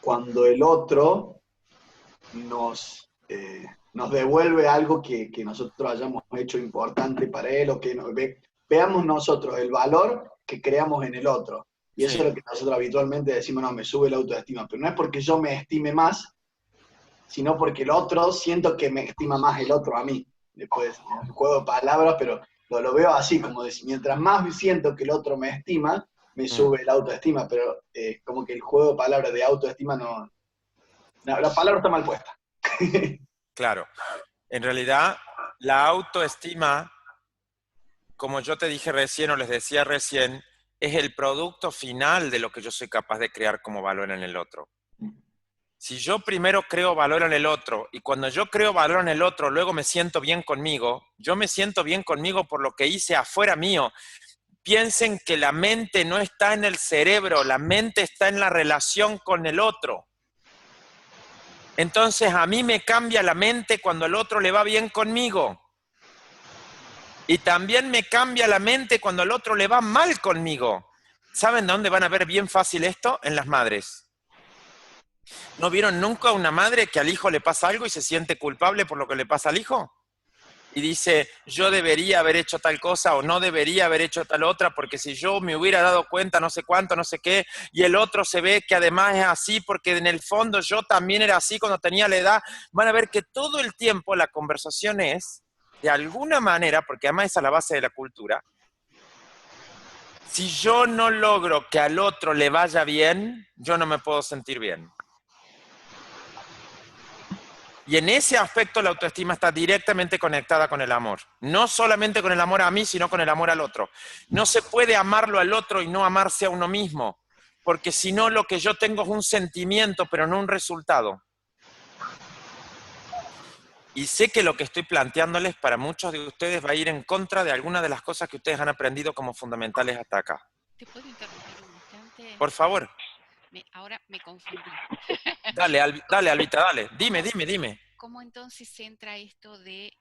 cuando el otro nos devuelve algo que nosotros hayamos hecho importante para él o que veamos nosotros el valor que creamos en el otro. Y eso es lo que nosotros habitualmente decimos, no, me sube la autoestima. Pero no es porque yo me estime más, sino porque el otro, siento que me estima más el otro a mí. Después, un juego de palabras, pero lo veo así, como decir, mientras más siento que el otro me estima, me sube la autoestima, pero como que el juego de palabras de autoestima no, la palabra está mal puesta. Claro. En realidad, la autoestima, como yo te dije recién o les decía recién, es el producto final de lo que yo soy capaz de crear como valor en el otro. Si yo primero creo valor en el otro y cuando yo creo valor en el otro, luego me siento bien conmigo, yo me siento bien conmigo por lo que hice afuera mío. Piensen que la mente no está en el cerebro, la mente está en la relación con el otro. Entonces a mí me cambia la mente cuando al otro le va bien conmigo. Y también me cambia la mente cuando al otro le va mal conmigo. ¿Saben de dónde van a ver bien fácil esto? En las madres. ¿No vieron nunca a una madre que al hijo le pasa algo y se siente culpable por lo que le pasa al hijo? Y dice, yo debería haber hecho tal cosa o no debería haber hecho tal otra, porque si yo me hubiera dado cuenta no sé cuánto, no sé qué, y el otro se ve que además es así, porque en el fondo yo también era así cuando tenía la edad, van a ver que todo el tiempo la conversación es, de alguna manera, porque además esa es la base de la cultura, si yo no logro que al otro le vaya bien, yo no me puedo sentir bien. Y en ese aspecto la autoestima está directamente conectada con el amor. No solamente con el amor a mí, sino con el amor al otro. No se puede amarlo al otro y no amarse a uno mismo, porque si no lo que yo tengo es un sentimiento, pero no un resultado. Y sé que lo que estoy planteándoles para muchos de ustedes va a ir en contra de algunas de las cosas que ustedes han aprendido como fundamentales hasta acá. ¿Te puedo interrumpir un instante? Por favor. Ahora me confundí. Dale, Albita, dale. Dime. ¿Cómo entonces entra esto de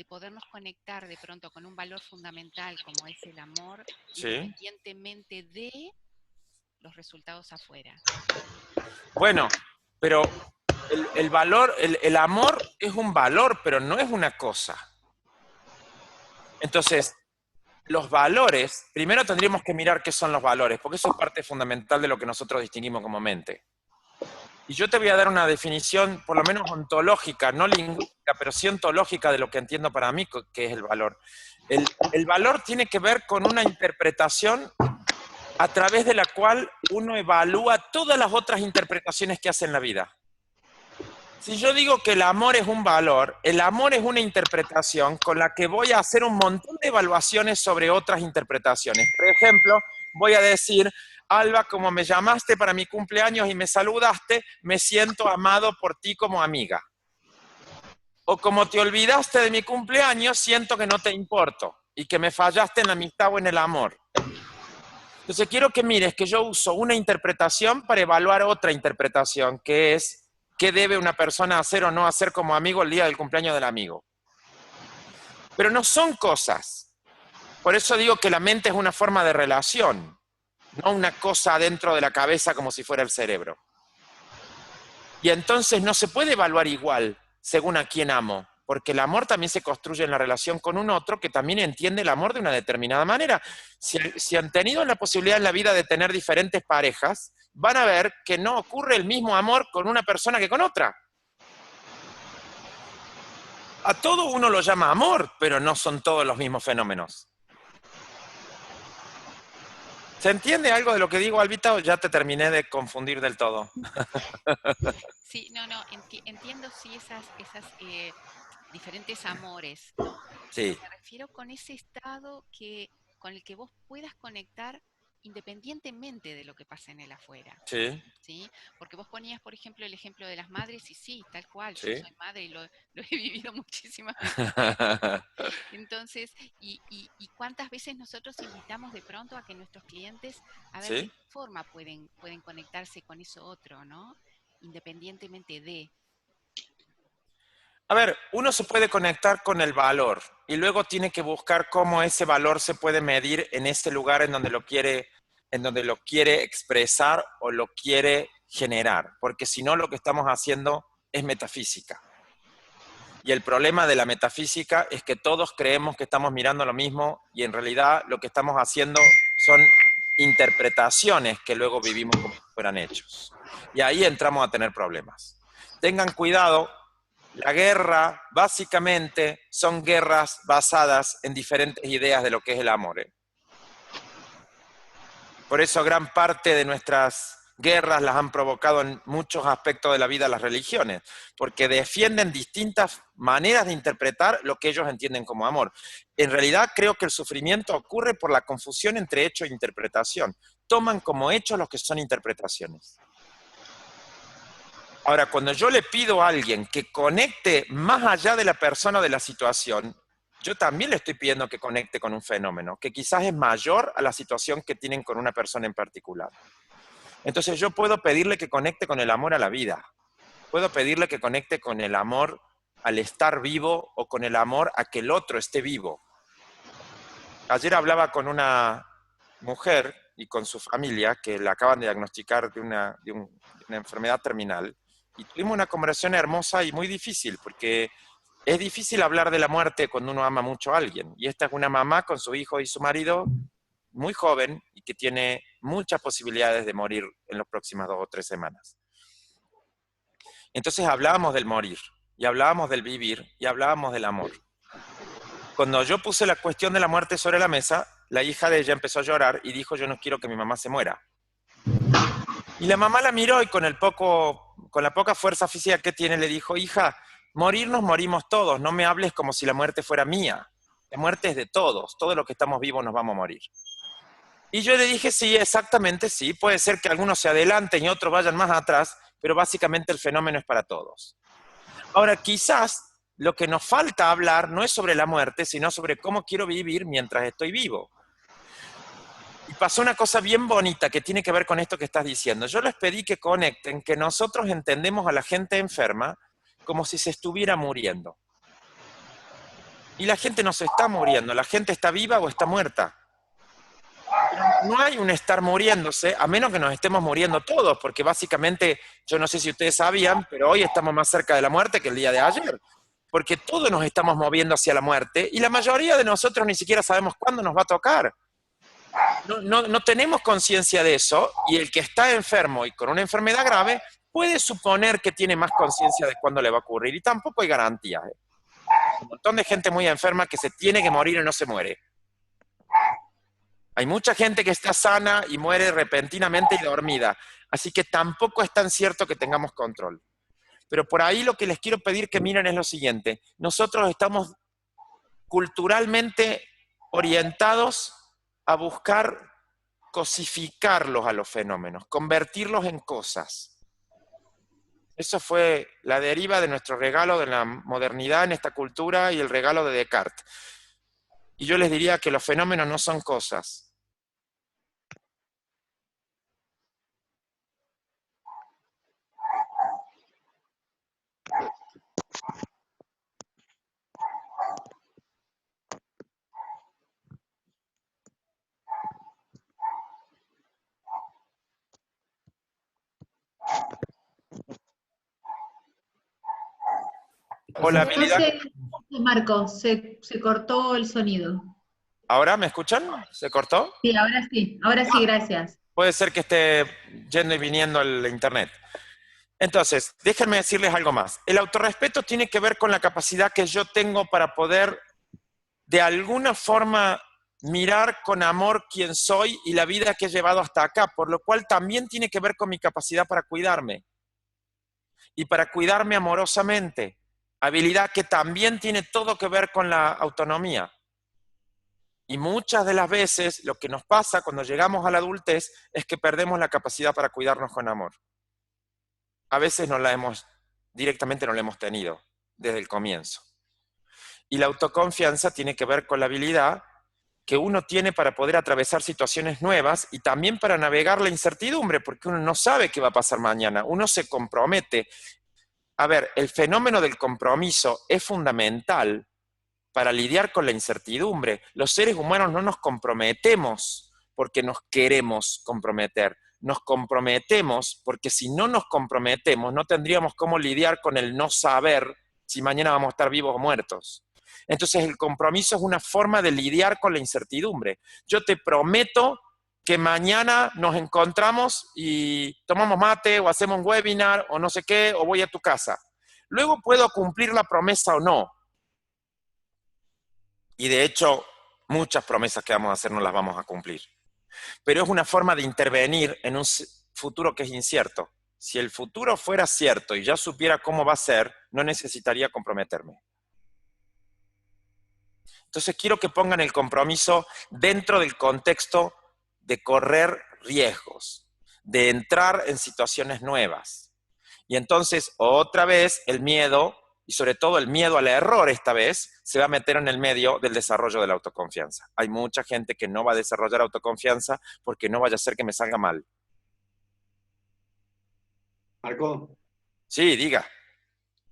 podernos conectar de pronto con un valor fundamental como es el amor, sí, independientemente de los resultados afuera? Bueno, pero el valor, el amor es un valor, pero no es una cosa. Entonces, los valores, primero tendríamos que mirar qué son los valores, porque eso es parte fundamental de lo que nosotros distinguimos como mente. Y yo te voy a dar una definición, por lo menos ontológica, no lingüística, pero sí ontológica de lo que entiendo para mí que es el valor. El valor tiene que ver con una interpretación a través de la cual uno evalúa todas las otras interpretaciones que hace en la vida. Si yo digo que el amor es un valor, el amor es una interpretación con la que voy a hacer un montón de evaluaciones sobre otras interpretaciones. Por ejemplo, voy a decir, Alba, como me llamaste para mi cumpleaños y me saludaste, me siento amado por ti como amiga. O como te olvidaste de mi cumpleaños, siento que no te importo y que me fallaste en la amistad o en el amor. Entonces quiero que mires que yo uso una interpretación para evaluar otra interpretación, que es qué debe una persona hacer o no hacer como amigo el día del cumpleaños del amigo. Pero no son cosas. Por eso digo que la mente es una forma de relación, no una cosa dentro de la cabeza como si fuera el cerebro. Y entonces no se puede evaluar igual según a quién amo, porque el amor también se construye en la relación con un otro que también entiende el amor de una determinada manera. Si han tenido la posibilidad en la vida de tener diferentes parejas, van a ver que no ocurre el mismo amor con una persona que con otra. A todo uno lo llama amor, pero no son todos los mismos fenómenos. ¿Se entiende algo de lo que digo, Albita, o ya te terminé de confundir del todo? Sí, entiendo sí esas diferentes amores, ¿no? Sí. Me refiero con ese estado con el que vos puedas conectar independientemente de lo que pasa en el afuera. Sí. ¿Sí? Porque vos ponías, por ejemplo, el ejemplo de las madres, y sí, tal cual, sí. Yo soy madre y lo he vivido muchísimas veces. Entonces, y cuántas veces nosotros invitamos de pronto a que nuestros clientes a ver de qué forma pueden conectarse con eso otro, ¿no? Independientemente de... A ver, uno se puede conectar con el valor y luego tiene que buscar cómo ese valor se puede medir en ese lugar en donde lo quiere expresar o lo quiere generar, porque si no lo que estamos haciendo es metafísica. Y el problema de la metafísica es que todos creemos que estamos mirando lo mismo y en realidad lo que estamos haciendo son interpretaciones que luego vivimos como si fueran hechos. Y ahí entramos a tener problemas. Tengan cuidado. La guerra, básicamente, son guerras basadas en diferentes ideas de lo que es el amor. Por eso gran parte de nuestras guerras las han provocado en muchos aspectos de la vida las religiones, porque defienden distintas maneras de interpretar lo que ellos entienden como amor. En realidad creo que el sufrimiento ocurre por la confusión entre hecho e interpretación. Toman como hechos los que son interpretaciones. Ahora, cuando yo le pido a alguien que conecte más allá de la persona o de la situación, yo también le estoy pidiendo que conecte con un fenómeno, que quizás es mayor a la situación que tienen con una persona en particular. Entonces yo puedo pedirle que conecte con el amor a la vida. Puedo pedirle que conecte con el amor al estar vivo o con el amor a que el otro esté vivo. Ayer hablaba con una mujer y con su familia que la acaban de diagnosticar de una enfermedad terminal. Y tuvimos una conversación hermosa y muy difícil, porque es difícil hablar de la muerte cuando uno ama mucho a alguien. Y esta es una mamá con su hijo y su marido, muy joven, y que tiene muchas posibilidades de morir en las próximas 2 o 3 semanas. Entonces hablábamos del morir, y hablábamos del vivir, y hablábamos del amor. Cuando yo puse la cuestión de la muerte sobre la mesa, la hija de ella empezó a llorar y dijo: yo no quiero que mi mamá se muera. Y la mamá la miró y con la poca fuerza física que tiene le dijo: hija, morir nos morimos todos, no me hables como si la muerte fuera mía. La muerte es de todos los que estamos vivos nos vamos a morir. Y yo le dije: sí, exactamente sí, puede ser que algunos se adelanten y otros vayan más atrás, pero básicamente el fenómeno es para todos. Ahora, quizás lo que nos falta hablar no es sobre la muerte, sino sobre cómo quiero vivir mientras estoy vivo. Y pasó una cosa bien bonita que tiene que ver con esto que estás diciendo. Yo les pedí que conecten, que nosotros entendemos a la gente enferma como si se estuviera muriendo. Y la gente no se está muriendo, la gente está viva o está muerta. Pero no hay un estar muriéndose, a menos que nos estemos muriendo todos, porque básicamente, yo no sé si ustedes sabían, pero hoy estamos más cerca de la muerte que el día de ayer. Porque todos nos estamos moviendo hacia la muerte y la mayoría de nosotros ni siquiera sabemos cuándo nos va a tocar. No tenemos conciencia de eso, y el que está enfermo y con una enfermedad grave puede suponer que tiene más conciencia de cuándo le va a ocurrir, y tampoco hay garantía. Hay un montón de gente muy enferma que se tiene que morir y no se muere. Hay mucha gente que está sana y muere repentinamente y dormida, así que tampoco es tan cierto que tengamos control. Pero por ahí lo que les quiero pedir que miren es lo siguiente: nosotros estamos culturalmente orientados a buscar cosificarlos a los fenómenos, convertirlos en cosas. Eso fue la deriva de nuestro regalo de la modernidad en esta cultura y el regalo de Descartes. Y yo les diría que los fenómenos no son cosas. Hola, Melida. Marco, se cortó el sonido. ¿Ahora me escuchan? ¿Se cortó? Sí, ahora sí, gracias. Puede ser que esté yendo y viniendo el internet. Entonces, déjenme decirles algo más. El autorrespeto tiene que ver con la capacidad que yo tengo para poder, de alguna forma, mirar con amor quién soy y la vida que he llevado hasta acá, por lo cual también tiene que ver con mi capacidad para cuidarme. Y para cuidarme amorosamente. Habilidad que también tiene todo que ver con la autonomía. Y muchas de las veces lo que nos pasa cuando llegamos a la adultez es que perdemos la capacidad para cuidarnos con amor. A veces directamente no la hemos tenido desde el comienzo. Y la autoconfianza tiene que ver con la habilidad que uno tiene para poder atravesar situaciones nuevas y también para navegar la incertidumbre, porque uno no sabe qué va a pasar mañana, uno se compromete. A ver, el fenómeno del compromiso es fundamental para lidiar con la incertidumbre. Los seres humanos no nos comprometemos porque nos queremos comprometer. Nos comprometemos porque si no nos comprometemos no tendríamos cómo lidiar con el no saber si mañana vamos a estar vivos o muertos. Entonces el compromiso es una forma de lidiar con la incertidumbre. Yo te prometo que mañana nos encontramos y tomamos mate o hacemos un webinar o no sé qué, o voy a tu casa. Luego puedo cumplir la promesa o no. Y de hecho, muchas promesas que vamos a hacer no las vamos a cumplir. Pero es una forma de intervenir en un futuro que es incierto. Si el futuro fuera cierto y ya supiera cómo va a ser, no necesitaría comprometerme. Entonces quiero que pongan el compromiso dentro del contexto de correr riesgos, de entrar en situaciones nuevas. Y entonces, otra vez, el miedo, y sobre todo el miedo al error esta vez, se va a meter en el medio del desarrollo de la autoconfianza. Hay mucha gente que no va a desarrollar autoconfianza porque no vaya a ser que me salga mal. Marco, Sí, diga.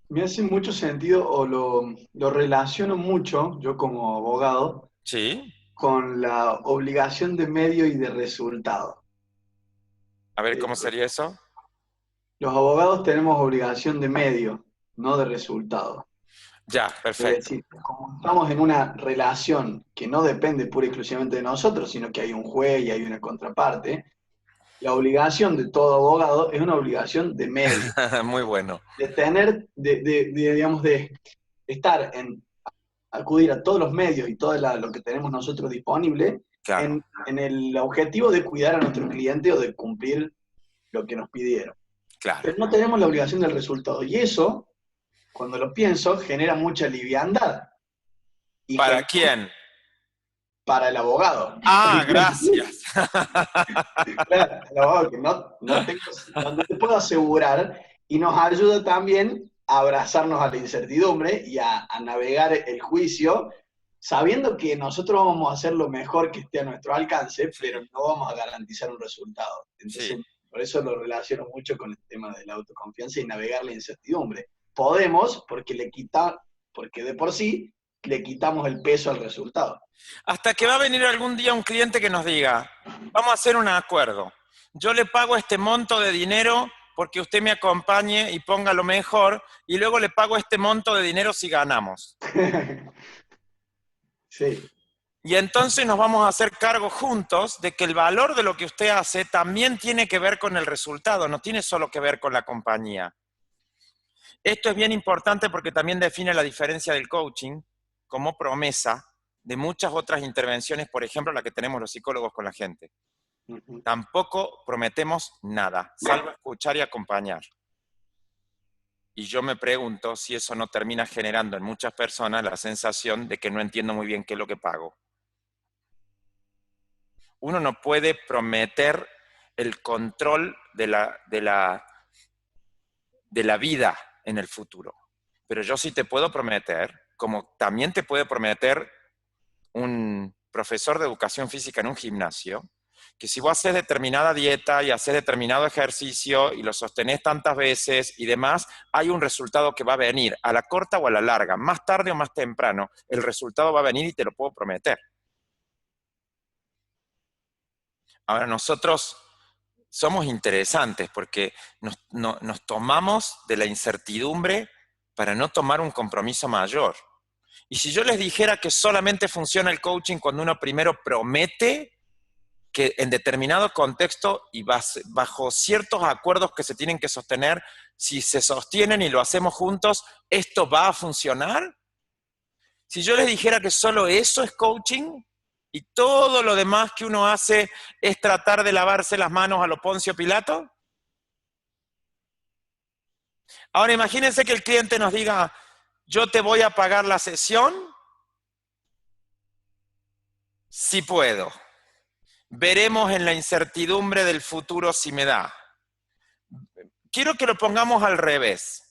me hace mucho sentido o lo relaciono mucho, yo como abogado, Sí. con la obligación de medio y de resultado. A ver, ¿cómo sería eso? Los abogados tenemos obligación de medio, no de resultado. Ya, Es perfecto. decir, como estamos en una relación que no depende pura y exclusivamente de nosotros, sino que hay un juez y hay una contraparte, la obligación de todo abogado es una obligación de medio, Muy bueno. de tener, digamos, de estar acudir a todos los medios y todo lo que tenemos nosotros disponible Claro. en el objetivo de cuidar a nuestro cliente o de cumplir lo que nos pidieron. Claro. Pero no tenemos la obligación del resultado. Y eso, cuando lo pienso, genera mucha liviandad. Y ¿Para quién? Para el abogado. Ah, gracias. Claro, el abogado que no te puedo asegurar, y nos ayuda también a abrazarnos a la incertidumbre y a navegar el juicio, sabiendo que nosotros vamos a hacer lo mejor que esté a nuestro alcance, pero no vamos a garantizar un resultado. Entonces, Sí. por eso lo relaciono mucho con el tema de la autoconfianza y navegar la incertidumbre. Podemos, porque de por sí le quitamos el peso al resultado. Hasta que va a venir algún día un cliente que nos diga, vamos a hacer un acuerdo. Yo le pago este monto de dinero porque usted me acompañe y ponga lo mejor, y luego le pago este monto de dinero si ganamos. Sí. Y entonces nos vamos a hacer cargo juntos de que el valor de lo que usted hace también tiene que ver con el resultado, no tiene solo que ver con la compañía. Esto es bien importante porque también define la diferencia del coaching como promesa de muchas otras intervenciones, por ejemplo, la que tenemos los psicólogos con la gente. Tampoco prometemos nada, salvo escuchar y acompañar. Y yo me pregunto si eso no termina generando en muchas personas la sensación de que no entiendo muy bien qué es lo que pago. Uno no puede prometer el control de la vida en el futuro. Pero yo sí te puedo prometer, como también te puede prometer un profesor de educación física en un gimnasio, que si vos haces determinada dieta y haces determinado ejercicio y lo sostenés tantas veces y demás, hay un resultado que va a venir, a la corta o a la larga, más tarde o más temprano, el resultado va a venir y te lo puedo prometer. Ahora nosotros somos interesantes porque nos tomamos de la incertidumbre para no tomar un compromiso mayor. Y si yo les dijera que solamente funciona el coaching cuando uno primero promete que en determinado contexto y bajo ciertos acuerdos que se tienen que sostener, si se sostienen y lo hacemos juntos, ¿esto va a funcionar? Si yo les dijera que solo eso es coaching y todo lo demás que uno hace es tratar de lavarse las manos a lo Poncio Pilato. Ahora imagínense que el cliente nos diga, yo te voy a pagar la sesión si puedo. Veremos en la incertidumbre del futuro si me da. Quiero que lo pongamos al revés.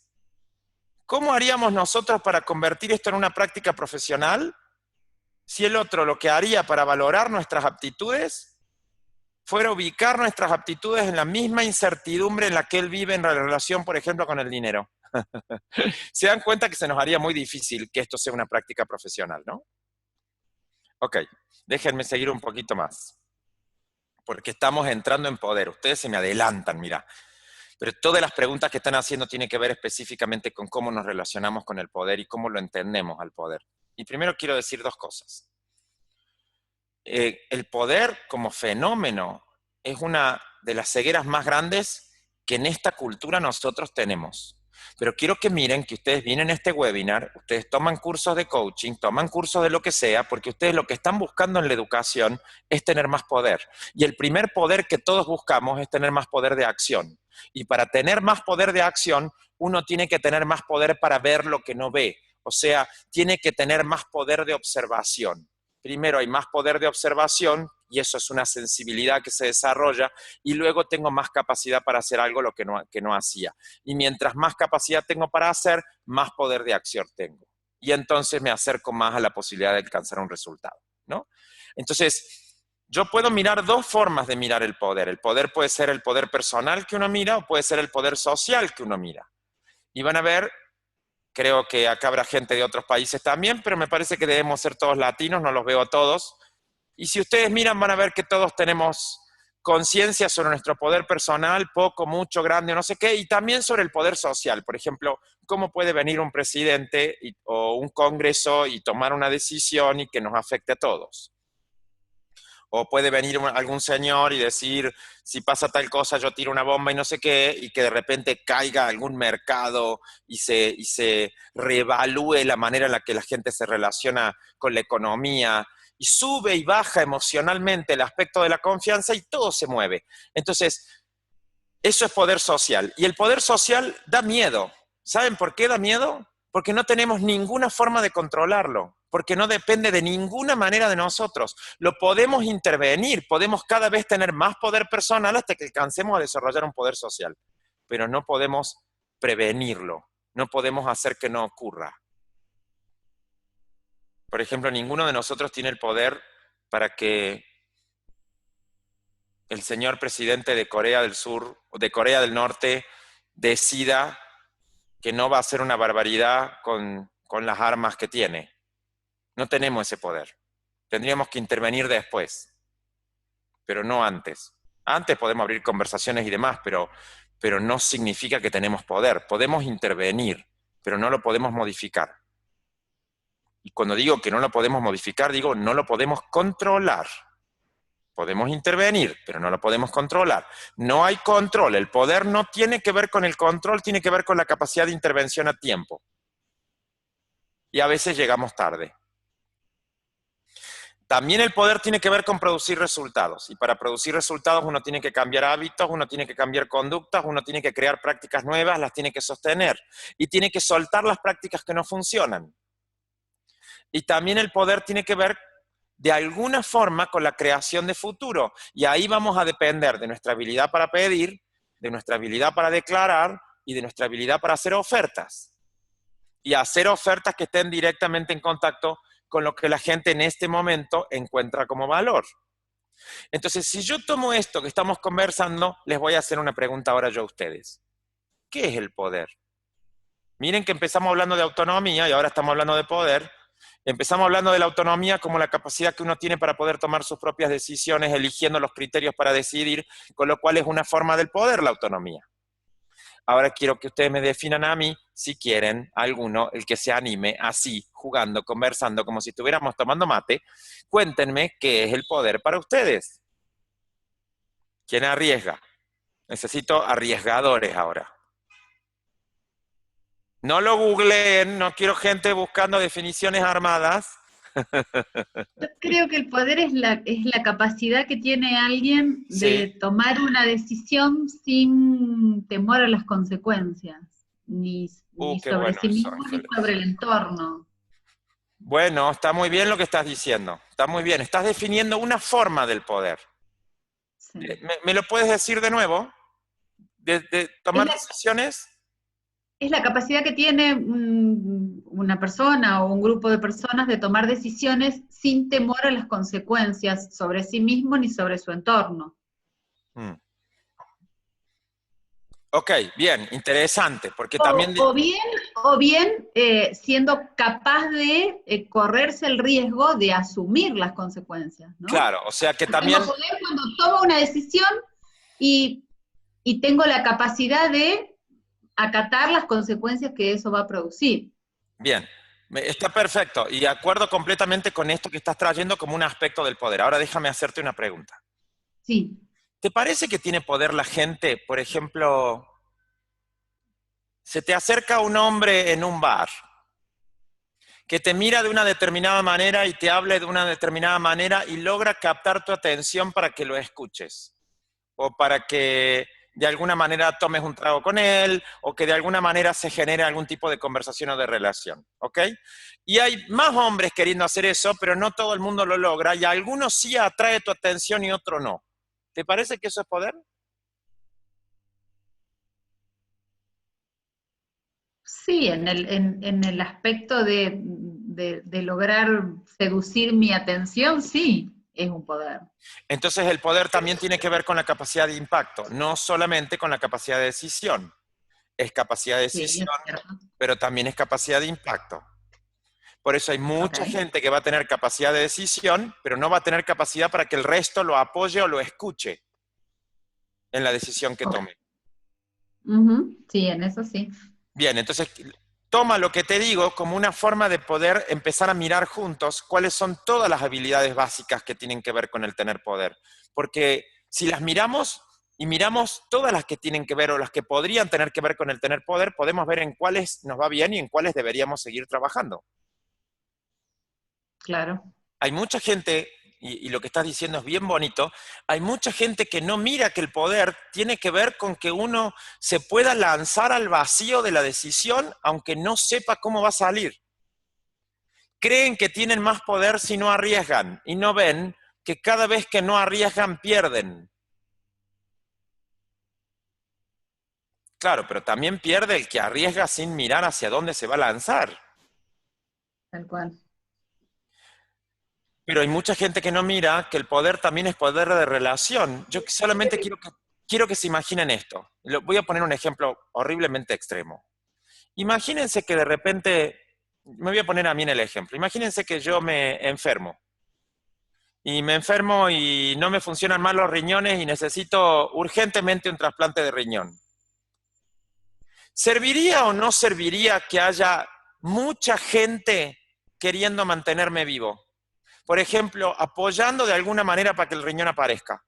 ¿Cómo haríamos nosotros para convertir esto en una práctica profesional si el otro lo que haría para valorar nuestras aptitudes fuera ubicar nuestras aptitudes en la misma incertidumbre en la que él vive en relación, por ejemplo, con el dinero? Se dan cuenta que se nos haría muy difícil que esto sea una práctica profesional, ¿no? Ok, déjenme seguir un poquito más, porque estamos entrando en poder. Ustedes se me adelantan, mira. Pero todas las preguntas que están haciendo tienen que ver específicamente con cómo nos relacionamos con el poder y cómo lo entendemos al poder. Y primero quiero decir dos cosas. El poder como fenómeno es una de las cegueras más grandes que en esta cultura nosotros tenemos. Pero quiero que miren que ustedes vienen a este webinar, ustedes toman cursos de coaching, toman cursos de lo que sea, porque ustedes lo que están buscando en la educación es tener más poder. Y el primer poder que todos buscamos es tener más poder de acción. Y para tener más poder de acción, uno tiene que tener más poder para ver lo que no ve. O sea, tiene que tener más poder de observación. Primero hay más poder de observación y eso es una sensibilidad que se desarrolla, y luego tengo más capacidad para hacer algo lo que no hacía. Y mientras más capacidad tengo para hacer, más poder de acción tengo. Y entonces me acerco más a la posibilidad de alcanzar un resultado, ¿no? Entonces, yo puedo mirar dos formas de mirar el poder. El poder puede ser el poder personal que uno mira o puede ser el poder social que uno mira. Y van a ver, creo que acá habrá gente de otros países también, pero me parece que debemos ser todos latinos, no los veo a todos. Y si ustedes miran, van a ver que todos tenemos conciencia sobre nuestro poder personal, poco, mucho, grande, no sé qué, y también sobre el poder social. Por ejemplo, cómo puede venir un presidente o un congreso y tomar una decisión y que nos afecte a todos. O puede venir algún señor y decir, si pasa tal cosa, yo tiro una bomba y no sé qué, y que de repente caiga algún mercado y se reevalúe la manera en la que la gente se relaciona con la economía, y sube y baja emocionalmente el aspecto de la confianza y todo se mueve. Entonces, eso es poder social. Y el poder social da miedo. ¿Saben por qué da miedo? Porque no tenemos ninguna forma de controlarlo, porque no depende de ninguna manera de nosotros. Lo podemos intervenir, podemos cada vez tener más poder personal hasta que alcancemos a desarrollar un poder social, pero no podemos prevenirlo, no podemos hacer que no ocurra. Por ejemplo, ninguno de nosotros tiene el poder para que el señor presidente de Corea del Sur o de Corea del Norte decida que no va a hacer una barbaridad con las armas que tiene. No tenemos ese poder. Tendríamos que intervenir después, pero no antes. Antes podemos abrir conversaciones y demás, pero no significa que tenemos poder. Podemos intervenir, pero no lo podemos modificar. Y cuando digo que no lo podemos modificar, digo no lo podemos controlar. Podemos intervenir, pero no lo podemos controlar. No hay control. El poder no tiene que ver con el control, tiene que ver con la capacidad de intervención a tiempo. Y a veces llegamos tarde. También el poder tiene que ver con producir resultados. Y para producir resultados uno tiene que cambiar hábitos, uno tiene que cambiar conductas, uno tiene que crear prácticas nuevas, las tiene que sostener. Y tiene que soltar las prácticas que no funcionan. Y también el poder tiene que ver de alguna forma con la creación de futuro. Y ahí vamos a depender de nuestra habilidad para pedir, de nuestra habilidad para declarar y de nuestra habilidad para hacer ofertas. Y hacer ofertas que estén directamente en contacto con lo que la gente en este momento encuentra como valor. Entonces, si yo tomo esto que estamos conversando, les voy a hacer una pregunta ahora yo a ustedes. ¿Qué es el poder? Miren que empezamos hablando de autonomía y ahora estamos hablando de poder. Empezamos hablando de la autonomía como la capacidad que uno tiene para poder tomar sus propias decisiones, eligiendo los criterios para decidir, con lo cual es una forma del poder la autonomía. Ahora quiero que ustedes me definan a mí, si quieren, alguno, el que se anime así, jugando, conversando, como si estuviéramos tomando mate, cuéntenme qué es el poder para ustedes. ¿Quién arriesga? Necesito arriesgadores ahora. No lo googleen, no quiero gente buscando definiciones armadas. Yo creo que el poder es la capacidad que tiene alguien de tomar una decisión sin temor a las consecuencias, ni sobre sí mismo ni sobre el entorno. Bueno, está muy bien lo que estás diciendo, está muy bien. Estás definiendo una forma del poder. Sí. ¿Me lo puedes decir de nuevo? ¿De tomar decisiones? Es la capacidad que tiene una persona o un grupo de personas de tomar decisiones sin temor a las consecuencias sobre sí mismo ni sobre su entorno. Ok, bien, interesante, porque también... O bien siendo capaz de correrse el riesgo de asumir las consecuencias, ¿no? Claro, o sea que también... Tengo poder cuando tomo una decisión y tengo la capacidad de acatar las consecuencias que eso va a producir. Bien, está perfecto, y de acuerdo completamente con esto que estás trayendo como un aspecto del poder. Ahora déjame hacerte una pregunta. Sí. ¿Te parece que tiene poder la gente? Por ejemplo, se te acerca un hombre en un bar, que te mira de una determinada manera y te habla de una determinada manera y logra captar tu atención para que lo escuches, o para que de alguna manera tomes un trago con él, o que de alguna manera se genere algún tipo de conversación o de relación, ¿ok? Y hay más hombres queriendo hacer eso, pero no todo el mundo lo logra, y a algunos sí atrae tu atención y otro no. ¿Te parece que eso es poder? Sí, en el aspecto de lograr seducir mi atención, sí, es un poder. Entonces el poder también tiene que ver con la capacidad de impacto, no solamente con la capacidad de decisión. Es capacidad de Sí, decisión, es cierto. pero también es capacidad de impacto. Por eso hay mucha gente que va a tener capacidad de decisión, pero no va a tener capacidad para que el resto lo apoye o lo escuche en la decisión que tome. Sí, en eso sí. Bien, entonces toma lo que te digo como una forma de poder empezar a mirar juntos cuáles son todas las habilidades básicas que tienen que ver con el tener poder. Porque si las miramos y miramos todas las que tienen que ver o las que podrían tener que ver con el tener poder, podemos ver en cuáles nos va bien y en cuáles deberíamos seguir trabajando. Claro. Hay mucha gente, y lo que estás diciendo es bien bonito, hay mucha gente que no mira que el poder tiene que ver con que uno se pueda lanzar al vacío de la decisión aunque no sepa cómo va a salir. Creen que tienen más poder si no arriesgan y no ven que cada vez que no arriesgan pierden. Claro, pero también pierde el que arriesga sin mirar hacia dónde se va a lanzar. Tal cual. Pero hay mucha gente que no mira que el poder también es poder de relación. Yo solamente quiero que se imaginen esto. Voy a poner un ejemplo horriblemente extremo. Imagínense que de repente, me voy a poner a mí en el ejemplo, imagínense que yo me enfermo. Y me enfermo y no me funcionan mal los riñones y necesito urgentemente un trasplante de riñón. ¿Serviría o no serviría que haya mucha gente queriendo mantenerme vivo? Por ejemplo, apoyando de alguna manera para que el riñón aparezca.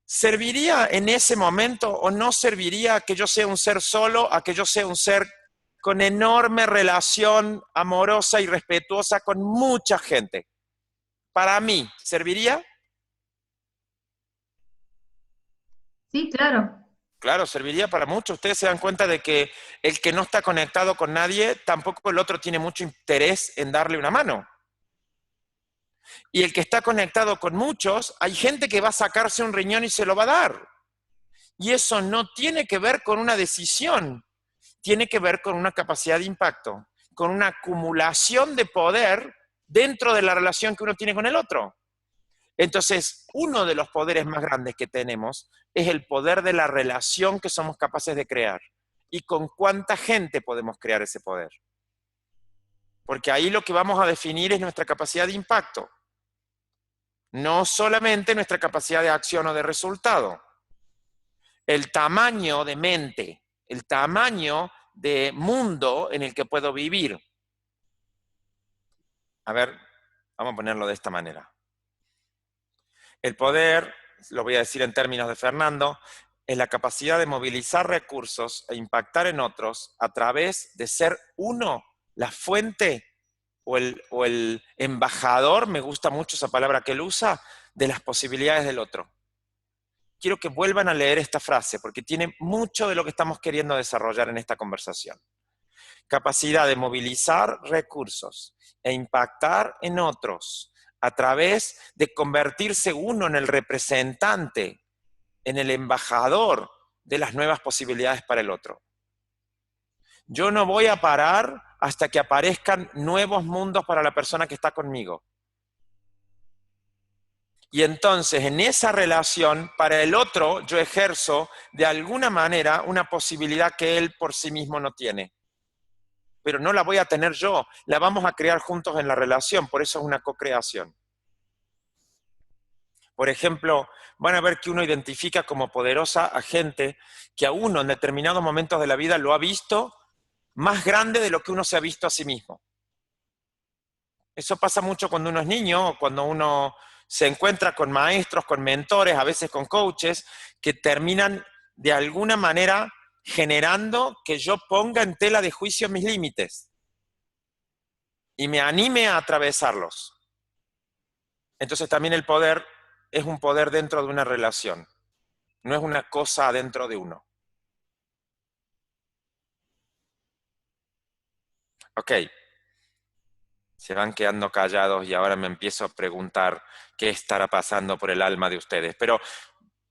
¿Serviría en ese momento o no serviría que yo sea un ser solo a que yo sea un ser con enorme relación amorosa y respetuosa con mucha gente? Para mí, ¿serviría? Sí, claro. Claro, serviría para mucho. Ustedes se dan cuenta de que el que no está conectado con nadie, tampoco el otro tiene mucho interés en darle una mano. Y el que está conectado con muchos, hay gente que va a sacarse un riñón y se lo va a dar. Y eso no tiene que ver con una decisión, tiene que ver con una capacidad de impacto, con una acumulación de poder dentro de la relación que uno tiene con el otro. Entonces, uno de los poderes más grandes que tenemos es el poder de la relación que somos capaces de crear. ¿Y con cuánta gente podemos crear ese poder? Porque ahí lo que vamos a definir es nuestra capacidad de impacto. No solamente nuestra capacidad de acción o de resultado. El tamaño de mente, el tamaño de mundo en el que puedo vivir. A ver, vamos a ponerlo de esta manera. El poder, lo voy a decir en términos de Fernando, es la capacidad de movilizar recursos e impactar en otros a través de ser uno, la fuente o el embajador, me gusta mucho esa palabra que él usa, de las posibilidades del otro. Quiero que vuelvan a leer esta frase porque tiene mucho de lo que estamos queriendo desarrollar en esta conversación. Capacidad de movilizar recursos e impactar en otros a través de convertirse uno en el representante, en el embajador de las nuevas posibilidades para el otro. Yo no voy a parar hasta que aparezcan nuevos mundos para la persona que está conmigo. Y entonces en esa relación, para el otro, yo ejerzo de alguna manera una posibilidad que él por sí mismo no tiene. Pero no la voy a tener yo, la vamos a crear juntos en la relación, por eso es una co-creación. Por ejemplo, van a ver que uno identifica como poderosa a gente que a uno en determinados momentos de la vida lo ha visto más grande de lo que uno se ha visto a sí mismo. Eso pasa mucho cuando uno es niño o cuando uno se encuentra con maestros, con mentores, a veces con coaches, que terminan de alguna manera generando que yo ponga en tela de juicio mis límites y me anime a atravesarlos. Entonces también el poder es un poder dentro de una relación. no es una cosa adentro de uno. Ok, se van quedando callados y ahora me empiezo a preguntar qué estará pasando por el alma de ustedes. Pero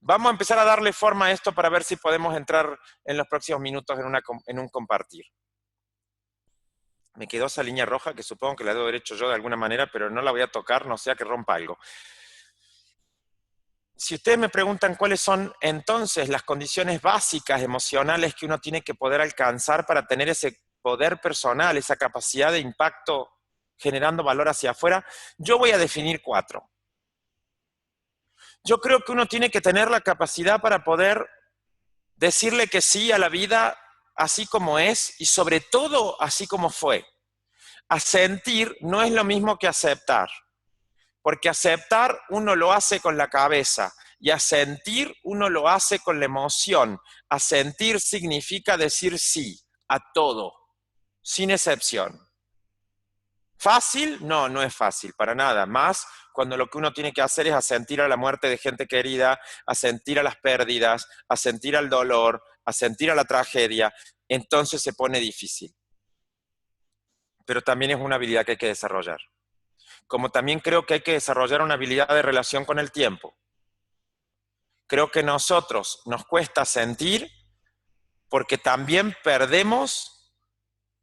vamos a empezar a darle forma a esto para ver si podemos entrar en los próximos minutos en un compartir. Me quedó esa línea roja que supongo que la debo haber hecho yo de alguna manera, pero no la voy a tocar, no sea que rompa algo. Si ustedes me preguntan cuáles son entonces las condiciones básicas emocionales que uno tiene que poder alcanzar para tener ese poder personal, esa capacidad de impacto generando valor hacia afuera, yo voy a definir 4. Yo creo que uno tiene que tener la capacidad para poder decirle que sí a la vida así como es y sobre todo así como fue. Asentir no es lo mismo que aceptar, porque aceptar uno lo hace con la cabeza y asentir uno lo hace con la emoción. Asentir significa decir sí a todo, sin excepción. ¿Fácil? No, no es fácil, para nada. Más cuando lo que uno tiene que hacer es asentir a la muerte de gente querida, asentir a las pérdidas, asentir al dolor, asentir a la tragedia, entonces se pone difícil. Pero también es una habilidad que hay que desarrollar. Como también creo que hay que desarrollar una habilidad de relación con el tiempo. Creo que nosotros nos cuesta sentir porque también perdemos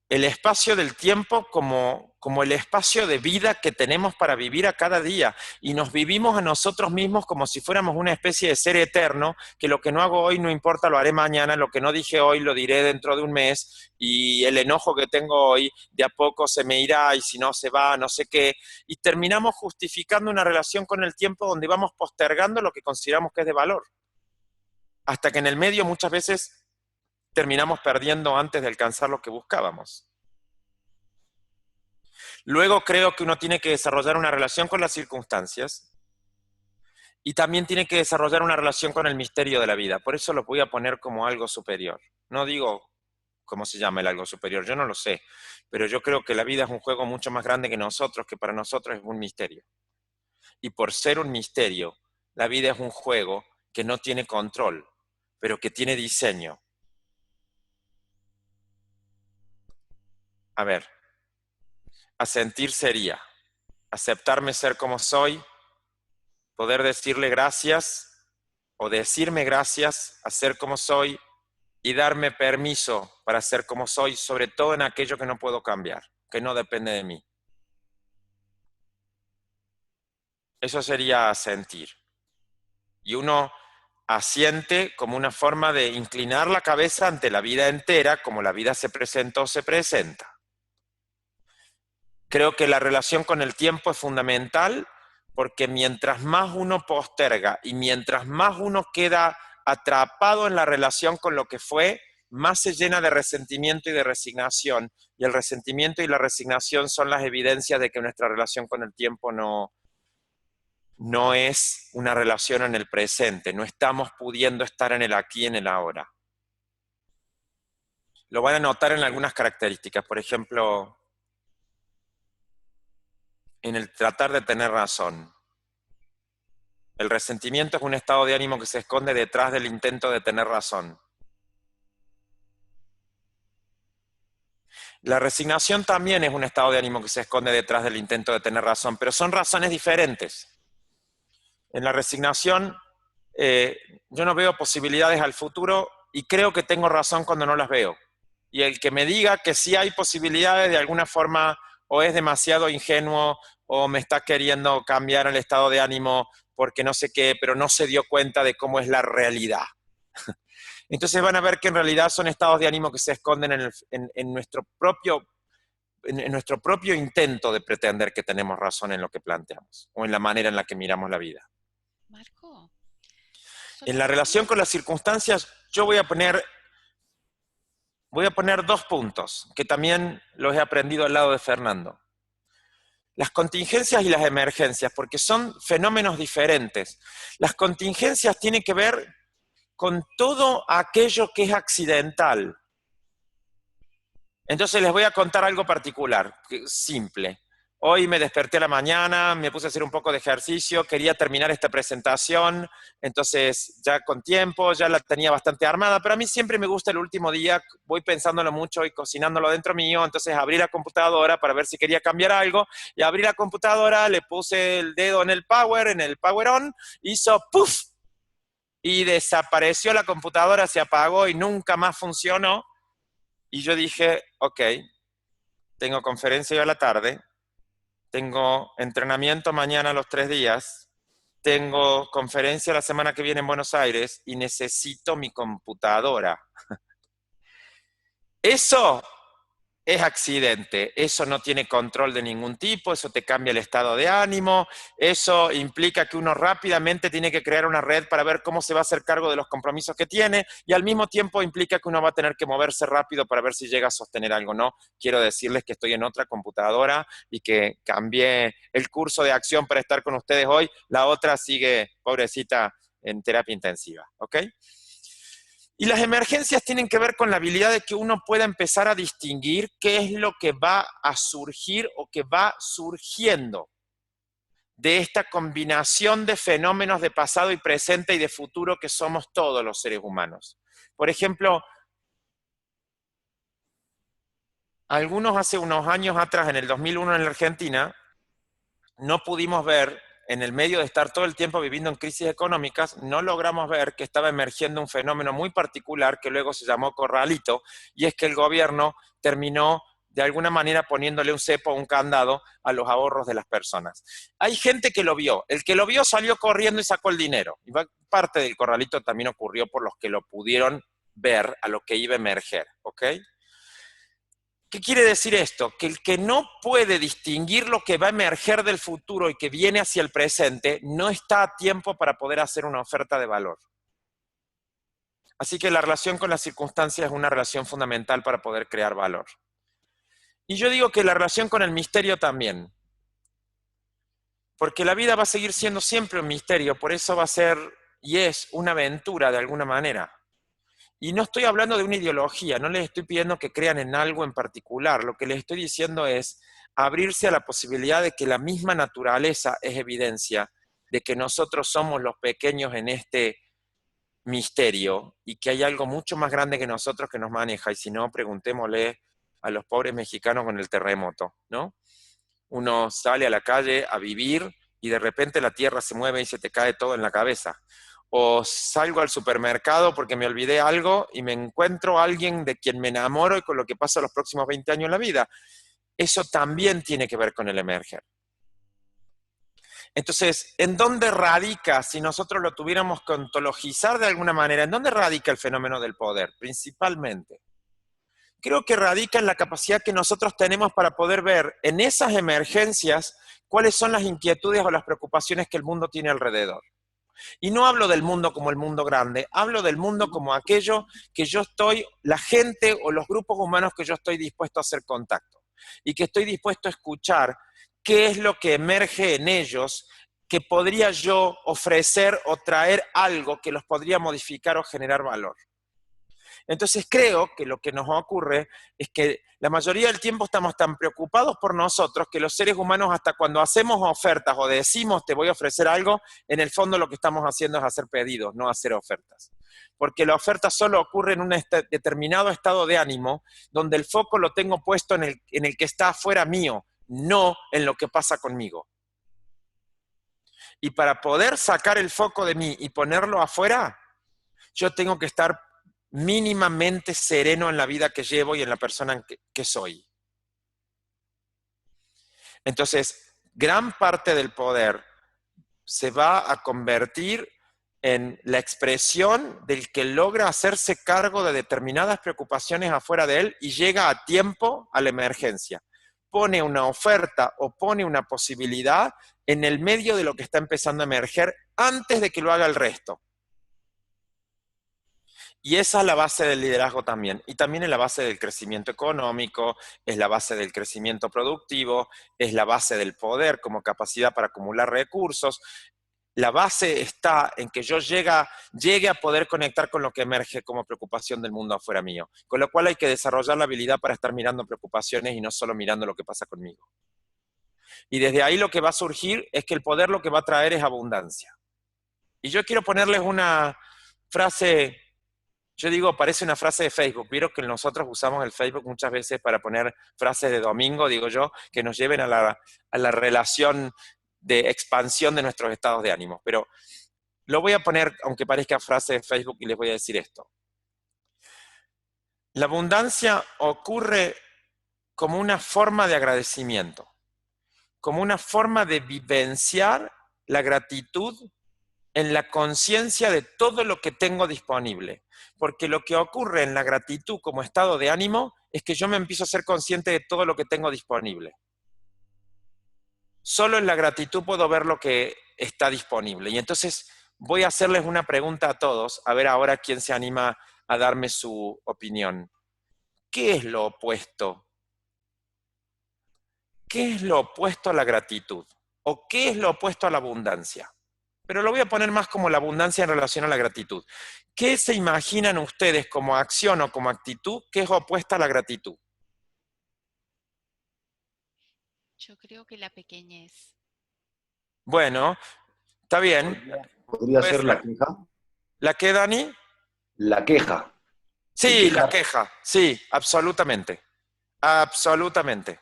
el espacio del tiempo como el espacio de vida que tenemos para vivir a cada día. Y nos vivimos a nosotros mismos como si fuéramos una especie de ser eterno, que lo que no hago hoy no importa, lo haré mañana, lo que no dije hoy lo diré dentro de un mes, y el enojo que tengo hoy de a poco se me irá, y si no se va, no sé qué. Y terminamos justificando una relación con el tiempo donde vamos postergando lo que consideramos que es de valor. Hasta que en el medio muchas veces terminamos perdiendo antes de alcanzar lo que buscábamos. Luego creo que uno tiene que desarrollar una relación con las circunstancias y también tiene que desarrollar una relación con el misterio de la vida. Por eso lo voy a poner como algo superior. No digo cómo se llama el algo superior, yo no lo sé, pero yo creo que la vida es un juego mucho más grande que nosotros, que para nosotros es un misterio. Y por ser un misterio, la vida es un juego que no tiene control, pero que tiene diseño. A ver, asentir sería aceptarme ser como soy, poder decirle gracias o decirme gracias a ser como soy y darme permiso para ser como soy, sobre todo en aquello que no puedo cambiar, que no depende de mí. Eso sería asentir. Y uno asiente como una forma de inclinar la cabeza ante la vida entera, como la vida se presenta o se presenta. Creo que la relación con el tiempo es fundamental porque mientras más uno posterga y mientras más uno queda atrapado en la relación con lo que fue, más se llena de resentimiento y de resignación. Y el resentimiento y la resignación son las evidencias de que nuestra relación con el tiempo no es una relación en el presente. No estamos pudiendo estar en el aquí y en el ahora. Lo van a notar en algunas características. Por ejemplo, en el tratar de tener razón. El resentimiento es un estado de ánimo que se esconde detrás del intento de tener razón. La resignación también es un estado de ánimo que se esconde detrás del intento de tener razón, pero son razones diferentes. En la resignación, yo no veo posibilidades al futuro y creo que tengo razón cuando no las veo. Y el que me diga que sí hay posibilidades de alguna forma o es demasiado ingenuo o me está queriendo cambiar el estado de ánimo porque no sé qué, pero no se dio cuenta de cómo es la realidad. Entonces van a ver que en realidad son estados de ánimo que se esconden en nuestro propio intento de pretender que tenemos razón en lo que planteamos o en la manera en la que miramos la vida. Marco. En la relación con las circunstancias, yo voy a poner 2 puntos, que también los he aprendido al lado de Fernando. Las contingencias y las emergencias, porque son fenómenos diferentes. Las contingencias tienen que ver con todo aquello que es accidental. Entonces les voy a contar algo particular, simple. Hoy me desperté a la mañana, me puse a hacer un poco de ejercicio, quería terminar esta presentación, entonces ya con tiempo, ya la tenía bastante armada, pero a mí siempre me gusta el último día, voy pensándolo mucho y cocinándolo dentro mío, entonces abrí la computadora para ver si quería cambiar algo, y abrí la computadora, le puse el dedo en el power on, hizo ¡puf! Y desapareció la computadora, se apagó y nunca más funcionó, y yo dije, ok, tengo conferencia hoy a la tarde, tengo entrenamiento mañana los 3 días, tengo conferencia la semana que viene en Buenos Aires y necesito mi computadora. Eso es accidente, eso no tiene control de ningún tipo, eso te cambia el estado de ánimo, eso implica que uno rápidamente tiene que crear una red para ver cómo se va a hacer cargo de los compromisos que tiene y al mismo tiempo implica que uno va a tener que moverse rápido para ver si llega a sostener algo. No, quiero decirles que estoy en otra computadora y que cambié el curso de acción para estar con ustedes hoy, la otra sigue, pobrecita, en terapia intensiva, ¿ok? Y las emergencias tienen que ver con la habilidad de que uno pueda empezar a distinguir qué es lo que va a surgir o que va surgiendo de esta combinación de fenómenos de pasado y presente y de futuro que somos todos los seres humanos. Por ejemplo, algunos hace unos años atrás, en el 2001 en la Argentina, no pudimos ver, en el medio de estar todo el tiempo viviendo en crisis económicas, no logramos ver que estaba emergiendo un fenómeno muy particular que luego se llamó corralito, y es que el gobierno terminó de alguna manera poniéndole un cepo o un candado a los ahorros de las personas. Hay gente que lo vio, el que lo vio salió corriendo y sacó el dinero. Y parte del corralito también ocurrió por los que lo pudieron ver a lo que iba a emerger, ¿ok? ¿Qué quiere decir esto? Que el que no puede distinguir lo que va a emerger del futuro y que viene hacia el presente, no está a tiempo para poder hacer una oferta de valor. Así que la relación con las circunstancias es una relación fundamental para poder crear valor. Y yo digo que la relación con el misterio también. Porque la vida va a seguir siendo siempre un misterio, por eso va a ser y es una aventura de alguna manera. Y no estoy hablando de una ideología, no les estoy pidiendo que crean en algo en particular, lo que les estoy diciendo es abrirse a la posibilidad de que la misma naturaleza es evidencia de que nosotros somos los pequeños en este misterio y que hay algo mucho más grande que nosotros que nos maneja, y si no, preguntémosle a los pobres mexicanos con el terremoto, ¿no? Uno sale a la calle a vivir y de repente la tierra se mueve y se te cae todo en la cabeza. O salgo al supermercado porque me olvidé algo y me encuentro a alguien de quien me enamoro y con lo que pasa los próximos 20 años en la vida. Eso también tiene que ver con el emerger. Entonces, ¿en dónde radica, si nosotros lo tuviéramos que ontologizar de alguna manera, en dónde radica el fenómeno del poder? Principalmente. Creo que radica en la capacidad que nosotros tenemos para poder ver en esas emergencias cuáles son las inquietudes o las preocupaciones que el mundo tiene alrededor. Y no hablo del mundo como el mundo grande, hablo del mundo como aquello que yo estoy, la gente o los grupos humanos que yo estoy dispuesto a hacer contacto y que estoy dispuesto a escuchar qué es lo que emerge en ellos que podría yo ofrecer o traer algo que los podría modificar o generar valor. Entonces creo que lo que nos ocurre es que la mayoría del tiempo estamos tan preocupados por nosotros que los seres humanos, hasta cuando hacemos ofertas o decimos te voy a ofrecer algo, en el fondo lo que estamos haciendo es hacer pedidos, no hacer ofertas. Porque la oferta solo ocurre en un determinado estado de ánimo donde el foco lo tengo puesto en el que está afuera mío, no en lo que pasa conmigo. Y para poder sacar el foco de mí y ponerlo afuera, yo tengo que estar mínimamente sereno en la vida que llevo y en la persona que soy. Entonces, gran parte del poder se va a convertir en la expresión del que logra hacerse cargo de determinadas preocupaciones afuera de él y llega a tiempo a la emergencia. Pone una oferta o pone una posibilidad en el medio de lo que está empezando a emerger antes de que lo haga el resto. Y esa es la base del liderazgo también. Y también es la base del crecimiento económico, es la base del crecimiento productivo, es la base del poder como capacidad para acumular recursos. La base está en que yo llegue a poder conectar con lo que emerge como preocupación del mundo afuera mío. Con lo cual hay que desarrollar la habilidad para estar mirando preocupaciones y no solo mirando lo que pasa conmigo. Y desde ahí lo que va a surgir es que el poder lo que va a traer es abundancia. Y yo quiero ponerles una frase, yo digo, parece una frase de Facebook. Vieron que nosotros usamos el Facebook muchas veces para poner frases de domingo, digo yo, que nos lleven a la relación de expansión de nuestros estados de ánimo. Pero lo voy a poner, aunque parezca frase de Facebook, y les voy a decir esto. La abundancia ocurre como una forma de agradecimiento, como una forma de vivenciar la gratitud en la conciencia de todo lo que tengo disponible. Porque lo que ocurre en la gratitud como estado de ánimo es que yo me empiezo a ser consciente de todo lo que tengo disponible. Solo en la gratitud puedo ver lo que está disponible. Y entonces voy a hacerles una pregunta a todos, a ver ahora quién se anima a darme su opinión. ¿Qué es lo opuesto? ¿Qué es lo opuesto a la gratitud? ¿O qué es lo opuesto a la abundancia? Pero lo voy a poner más como la abundancia en relación a la gratitud. ¿Qué se imaginan ustedes como acción o como actitud que es opuesta a la gratitud? Yo creo que la pequeñez. Bueno, está bien. ¿Podría ser la queja? ¿La qué, Dani? La queja. Sí, la queja. Sí, absolutamente. Absolutamente.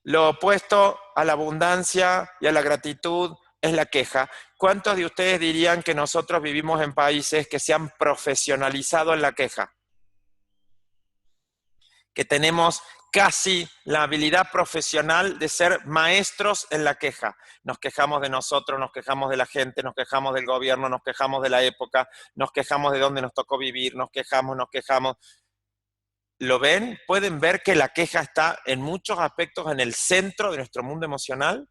Lo opuesto a la abundancia y a la gratitud es la queja. ¿Cuántos de ustedes dirían que nosotros vivimos en países que se han profesionalizado en la queja? Que tenemos casi la habilidad profesional de ser maestros en la queja. Nos quejamos de nosotros, nos quejamos de la gente, nos quejamos del gobierno, nos quejamos de la época, nos quejamos de dónde nos tocó vivir, nos quejamos. ¿Lo ven? ¿Pueden ver que la queja está en muchos aspectos en el centro de nuestro mundo emocional?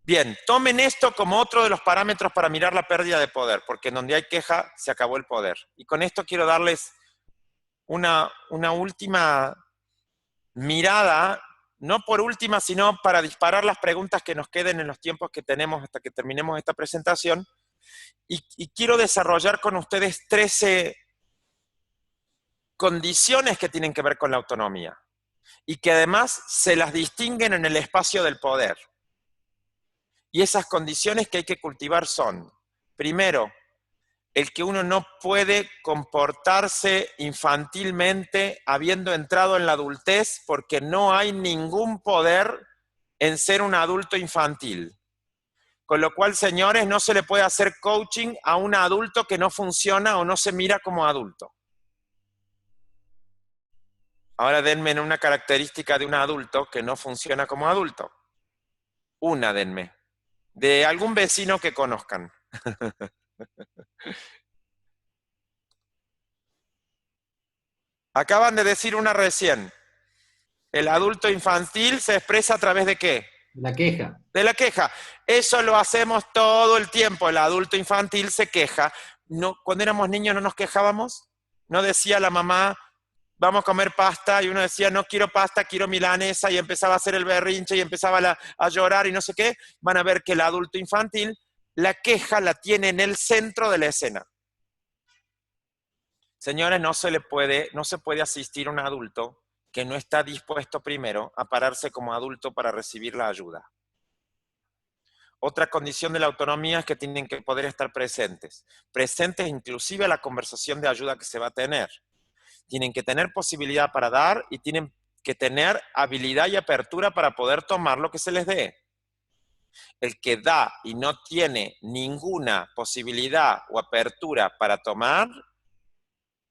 Bien, tomen esto como otro de los parámetros para mirar la pérdida de poder, porque en donde hay queja se acabó el poder. Y con esto quiero darles una última mirada, no por última, sino para disparar las preguntas que nos queden en los tiempos que tenemos hasta que terminemos esta presentación. Y quiero desarrollar con ustedes 13 condiciones que tienen que ver con la autonomía y que además se las distinguen en el espacio del poder. Y esas condiciones que hay que cultivar son, primero, el que uno no puede comportarse infantilmente habiendo entrado en la adultez porque no hay ningún poder en ser un adulto infantil. Con lo cual, señores, no se le puede hacer coaching a un adulto que no funciona o no se mira como adulto. Ahora denme una característica de un adulto que no funciona como adulto. Una denme. De algún vecino que conozcan. Acaban de decir una recién. El adulto infantil se expresa a través de ¿qué? La queja. De la queja. Eso lo hacemos todo el tiempo. El adulto infantil se queja. No, cuando éramos niños no nos quejábamos. No decía la mamá, vamos a comer pasta, y uno decía, no quiero pasta, quiero milanesa, y empezaba a hacer el berrinche, y empezaba a llorar, y no sé qué. Van a ver que el adulto infantil, la queja la tiene en el centro de la escena. Señores, no se puede asistir a un adulto que no está dispuesto primero a pararse como adulto para recibir la ayuda. Otra condición de la autonomía es que tienen que poder estar presentes. Presentes inclusive a la conversación de ayuda que se va a tener. Tienen que tener posibilidad para dar y tienen que tener habilidad y apertura para poder tomar lo que se les dé. El que da y no tiene ninguna posibilidad o apertura para tomar,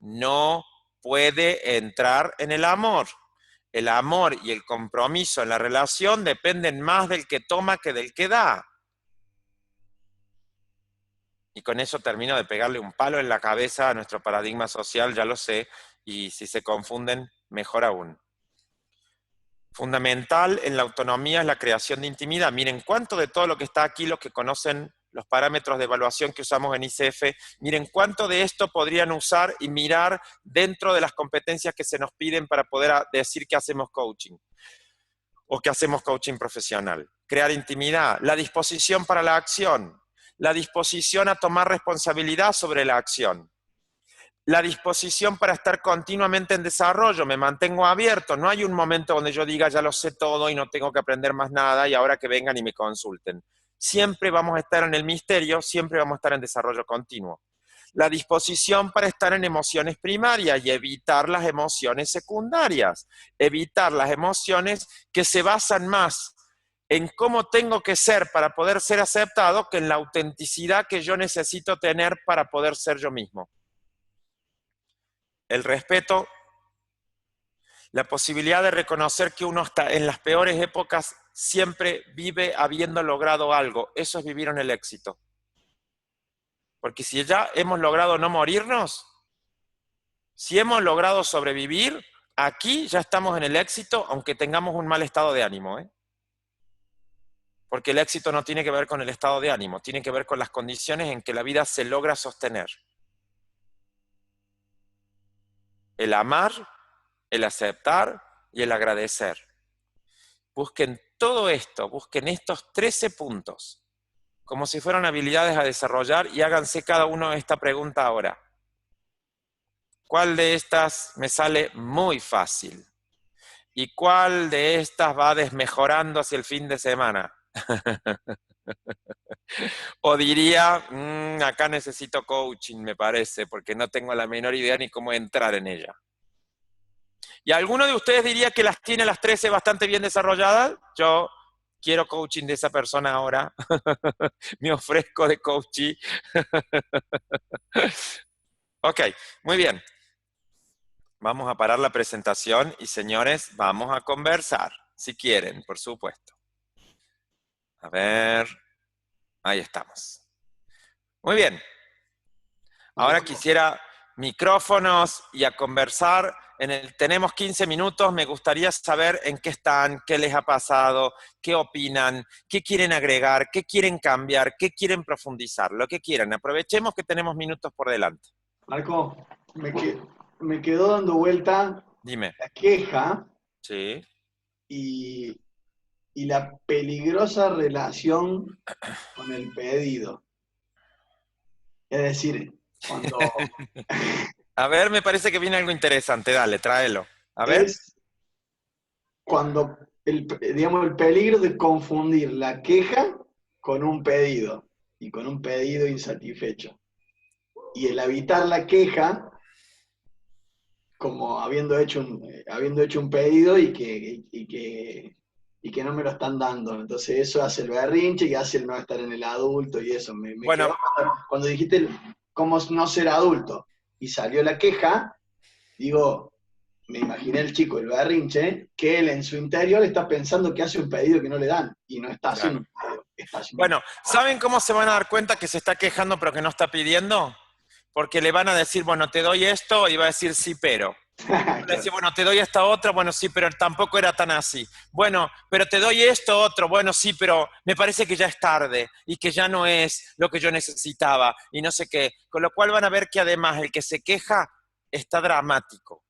no puede entrar en el amor. El amor y el compromiso en la relación dependen más del que toma que del que da. Y con eso termino de pegarle un palo en la cabeza a nuestro paradigma social, ya lo sé, y si se confunden, mejor aún. Fundamental en la autonomía es la creación de intimidad. Miren cuánto de todo lo que está aquí, los que conocen los parámetros de evaluación que usamos en ICF, miren cuánto de esto podrían usar y mirar dentro de las competencias que se nos piden para poder decir que hacemos coaching o que hacemos coaching profesional. Crear intimidad, la disposición para la acción, la disposición a tomar responsabilidad sobre la acción, la disposición para estar continuamente en desarrollo, me mantengo abierto, no hay un momento donde yo diga ya lo sé todo y no tengo que aprender más nada y ahora que vengan y me consulten. Siempre vamos a estar en el misterio, siempre vamos a estar en desarrollo continuo. La disposición para estar en emociones primarias y evitar las emociones secundarias, evitar las emociones que se basan más en cómo tengo que ser para poder ser aceptado que en la autenticidad que yo necesito tener para poder ser yo mismo. El respeto, la posibilidad de reconocer que uno está en las peores épocas siempre vive habiendo logrado algo. Eso es vivir en el éxito. Porque si ya hemos logrado no morirnos, si hemos logrado sobrevivir, aquí ya estamos en el éxito, aunque tengamos un mal estado de ánimo, ¿eh? Porque el éxito no tiene que ver con el estado de ánimo, tiene que ver con las condiciones en que la vida se logra sostener. El amar, el aceptar y el agradecer. Busquen todo esto, busquen estos 13 puntos, como si fueran habilidades a desarrollar y háganse cada uno esta pregunta ahora. ¿Cuál de estas me sale muy fácil? ¿Y cuál de estas va desmejorando hacia el fin de semana? O diría, acá necesito coaching, me parece, porque no tengo la menor idea ni cómo entrar en ella. ¿Y alguno de ustedes diría que las tiene las 13 bastante bien desarrolladas? Yo quiero coaching de esa persona ahora. Me ofrezco de coaching. Ok, muy bien. Vamos a parar la presentación y, señores, vamos a conversar, si quieren, por supuesto. A ver, ahí estamos. Muy bien. Ahora quisiera micrófonos y a conversar. Tenemos 15 minutos, me gustaría saber en qué están, qué les ha pasado, qué opinan, qué quieren agregar, qué quieren cambiar, qué quieren profundizar, lo que quieran. Aprovechemos que tenemos minutos por delante. Marco, me quedó dando vuelta. Dime. La queja. Sí. Y la peligrosa relación con el pedido. Es decir, cuando... A ver, me parece que viene algo interesante, dale, tráelo. A ver. Es cuando, digamos, el peligro de confundir la queja con un pedido, y con un pedido insatisfecho. Y el evitar la queja, como habiendo hecho un pedido y que no me lo están dando. Entonces eso hace el berrinche y hace el no estar en el adulto y eso. Bueno, quedó cuando dijiste cómo no ser adulto y salió la queja, digo, me imaginé el chico, el berrinche, que él en su interior está pensando que hace un pedido que no le dan y no está haciendo un pedido. Bueno, ¿saben cómo se van a dar cuenta que se está quejando pero que no está pidiendo? Porque le van a decir, bueno, te doy esto, y va a decir sí, pero. Claro. Le dice, bueno, te doy esta otra, bueno, sí, pero tampoco era tan así. Bueno, pero te doy esto otro, bueno, sí, pero me parece que ya es tarde y que ya no es lo que yo necesitaba y no sé qué. Con lo cual van a ver que además el que se queja está dramático.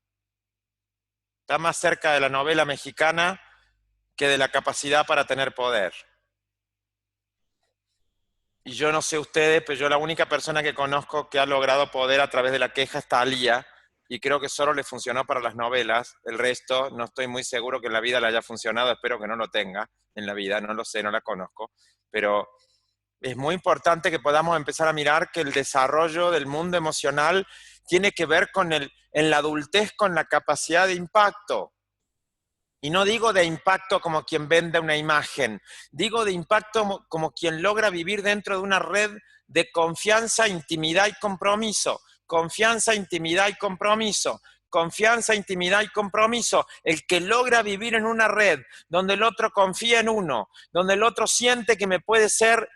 Está más cerca de la novela mexicana que de la capacidad para tener poder. Y yo no sé ustedes, pero yo la única persona que conozco que ha logrado poder a través de la queja es Thalía, y creo que solo le funcionó para las novelas. El resto no estoy muy seguro que en la vida le haya funcionado, espero que no lo tenga en la vida, no lo sé, no la conozco, pero es muy importante que podamos empezar a mirar que el desarrollo del mundo emocional tiene que ver en la adultez con la capacidad de impacto. Y no digo de impacto como quien vende una imagen, digo de impacto como quien logra vivir dentro de una red de confianza, intimidad y compromiso. Confianza, intimidad y compromiso. Confianza, intimidad y compromiso. El que logra vivir en una red donde el otro confía en uno, donde el otro siente que puede ser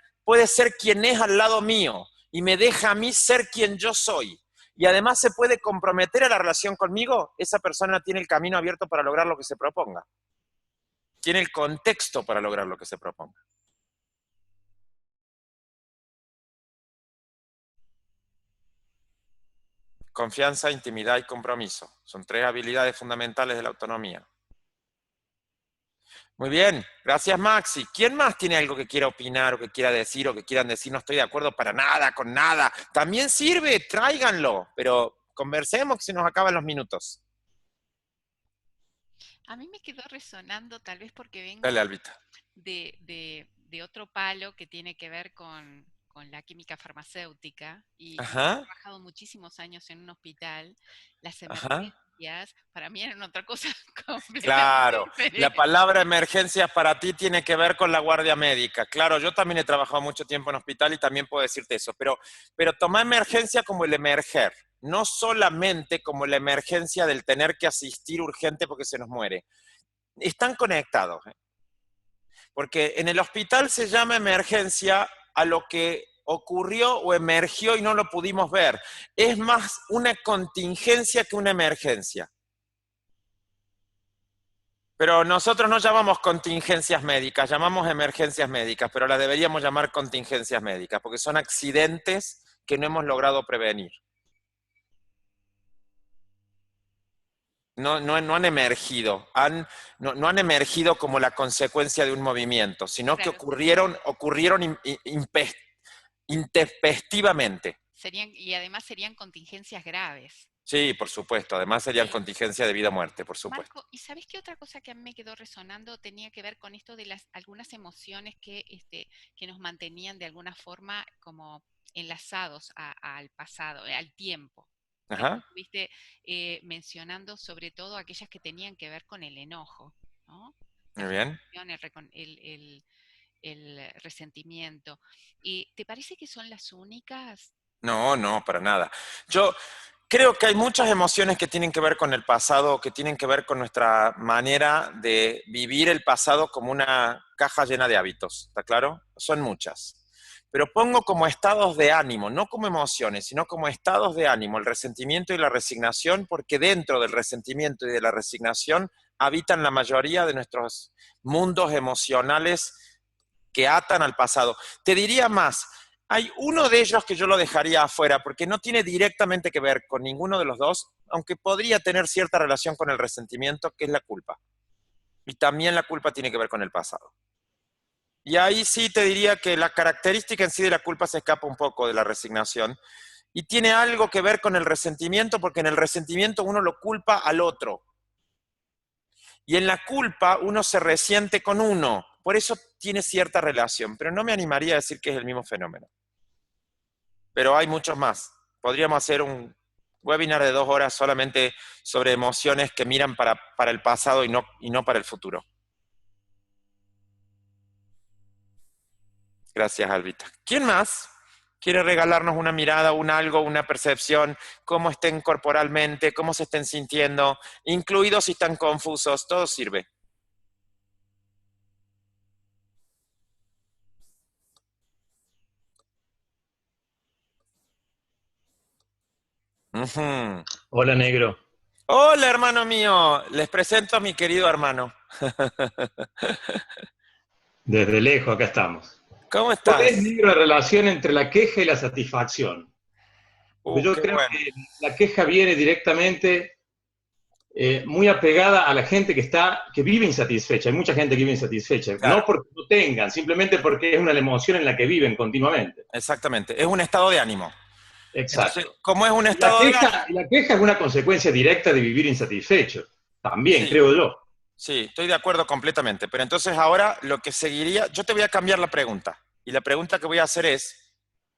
quien es al lado mío y me deja a mí ser quien yo soy. Y además se puede comprometer a la relación conmigo, esa persona tiene el camino abierto para lograr lo que se proponga. Tiene el contexto para lograr lo que se proponga. Confianza, intimidad y compromiso. Son 3 habilidades fundamentales de la autonomía. Muy bien, gracias Maxi. ¿Quién más tiene algo que quiera opinar o que quiera decir o que quieran decir no estoy de acuerdo para nada, con nada? También sirve, tráiganlo, pero conversemos que se nos acaban los minutos. A mí me quedó resonando, tal vez porque vengo Dale, Albita. de otro palo que tiene que ver con la química farmacéutica y he Ajá, trabajado muchísimos años en un hospital. Las ajá. emergencias para mí eran otra cosa completamente Claro, la diferente. palabra emergencias para ti tiene que ver con la guardia médica. Claro, yo también he trabajado mucho tiempo en hospital y también puedo decirte eso, pero toma emergencia como el emerger, no solamente como la emergencia del tener que asistir urgente porque se nos muere. Están conectados, ¿eh? Porque en el hospital se llama emergencia a lo que ocurrió o emergió y no lo pudimos ver. Es más una contingencia que una emergencia. Pero nosotros no llamamos contingencias médicas, llamamos emergencias médicas, pero las deberíamos llamar contingencias médicas, porque son accidentes que no hemos logrado prevenir. No han emergido, no han emergido como la consecuencia de un movimiento, sino que Claro, ocurrieron intempestivamente. y además serían contingencias graves. Sí, por supuesto, además serían contingencias de vida o muerte, por supuesto. Marco, ¿y sabes qué otra cosa que a mí me quedó resonando tenía que ver con esto de algunas emociones que nos mantenían de alguna forma como enlazados al pasado, al tiempo? Ajá. Estuviste mencionando sobre todo aquellas que tenían que ver con el enojo, ¿no? Muy bien. El resentimiento. ¿Y te parece que son las únicas? No, para nada. Yo creo que hay muchas emociones que tienen que ver con el pasado, que tienen que ver con nuestra manera de vivir el pasado como una caja llena de hábitos, ¿está claro? Son muchas. Pero pongo como estados de ánimo, no como emociones, sino como estados de ánimo, el resentimiento y la resignación, porque dentro del resentimiento y de la resignación habitan la mayoría de nuestros mundos emocionales que atan al pasado. Te diría más, hay uno de ellos que yo lo dejaría afuera, porque no tiene directamente que ver con ninguno de los dos, aunque podría tener cierta relación con el resentimiento, que es la culpa. Y también la culpa tiene que ver con el pasado. Y ahí sí te diría que la característica en sí de la culpa se escapa un poco de la resignación y tiene algo que ver con el resentimiento, porque en el resentimiento uno lo culpa al otro. Y en la culpa uno se resiente con uno. Por eso tiene cierta relación, pero no me animaría a decir que es el mismo fenómeno. Pero hay muchos más. Podríamos hacer un webinar de 2 horas solamente sobre emociones que miran para el pasado y no para el futuro. Gracias, Albita. ¿Quién más quiere regalarnos una mirada, un algo, una percepción, cómo estén corporalmente, cómo se estén sintiendo, incluidos si están confusos? Todo sirve. Uh-huh. Hola, negro. Hola, hermano mío. Les presento a mi querido hermano. Desde lejos, acá estamos. ¿Cómo ¿Cuál estás? es, negro, la relación entre la queja y la satisfacción? Porque yo Qué creo bueno. que la queja viene directamente muy apegada a la gente que vive insatisfecha. Hay mucha gente que vive insatisfecha. Claro. No porque no tengan, simplemente porque es una emoción en la que viven continuamente. Exactamente. Es un estado de ánimo. Exacto. Entonces, como es un estado de ánimo... Y la queja es una consecuencia directa de vivir insatisfecho. También, Sí. creo yo. Sí, estoy de acuerdo completamente. Pero entonces ahora lo que seguiría, yo te voy a cambiar la pregunta. Y la pregunta que voy a hacer es,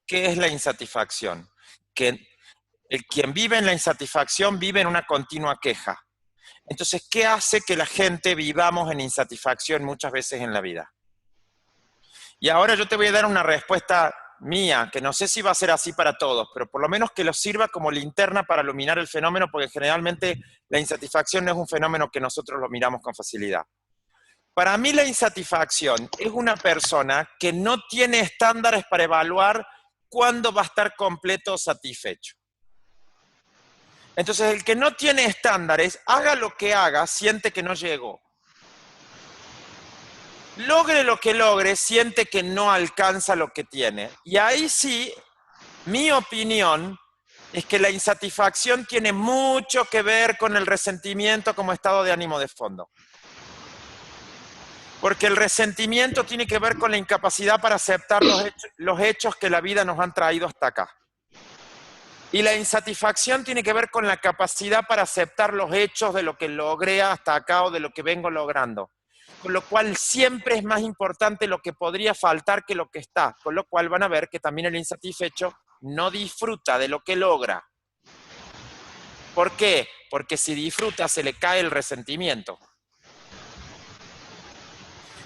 ¿qué es la insatisfacción? Que quien vive en la insatisfacción vive en una continua queja. Entonces, ¿qué hace que la gente vivamos en insatisfacción muchas veces en la vida? Y ahora yo te voy a dar una respuesta mía, que no sé si va a ser así para todos, pero por lo menos que los sirva como linterna para iluminar el fenómeno, porque generalmente la insatisfacción no es un fenómeno que nosotros lo miramos con facilidad. Para mí la insatisfacción es una persona que no tiene estándares para evaluar cuándo va a estar completo o satisfecho. Entonces, el que no tiene estándares, haga lo que haga, siente que no llegó. Logre lo que logre, siente que no alcanza lo que tiene. Y ahí sí, mi opinión es que la insatisfacción tiene mucho que ver con el resentimiento como estado de ánimo de fondo. Porque el resentimiento tiene que ver con la incapacidad para aceptar los hechos que la vida nos han traído hasta acá. Y la insatisfacción tiene que ver con la capacidad para aceptar los hechos de lo que logré hasta acá o de lo que vengo logrando. Con lo cual siempre es más importante lo que podría faltar que lo que está. Con lo cual van a ver que también el insatisfecho no disfruta de lo que logra. ¿Por qué? Porque si disfruta se le cae el resentimiento.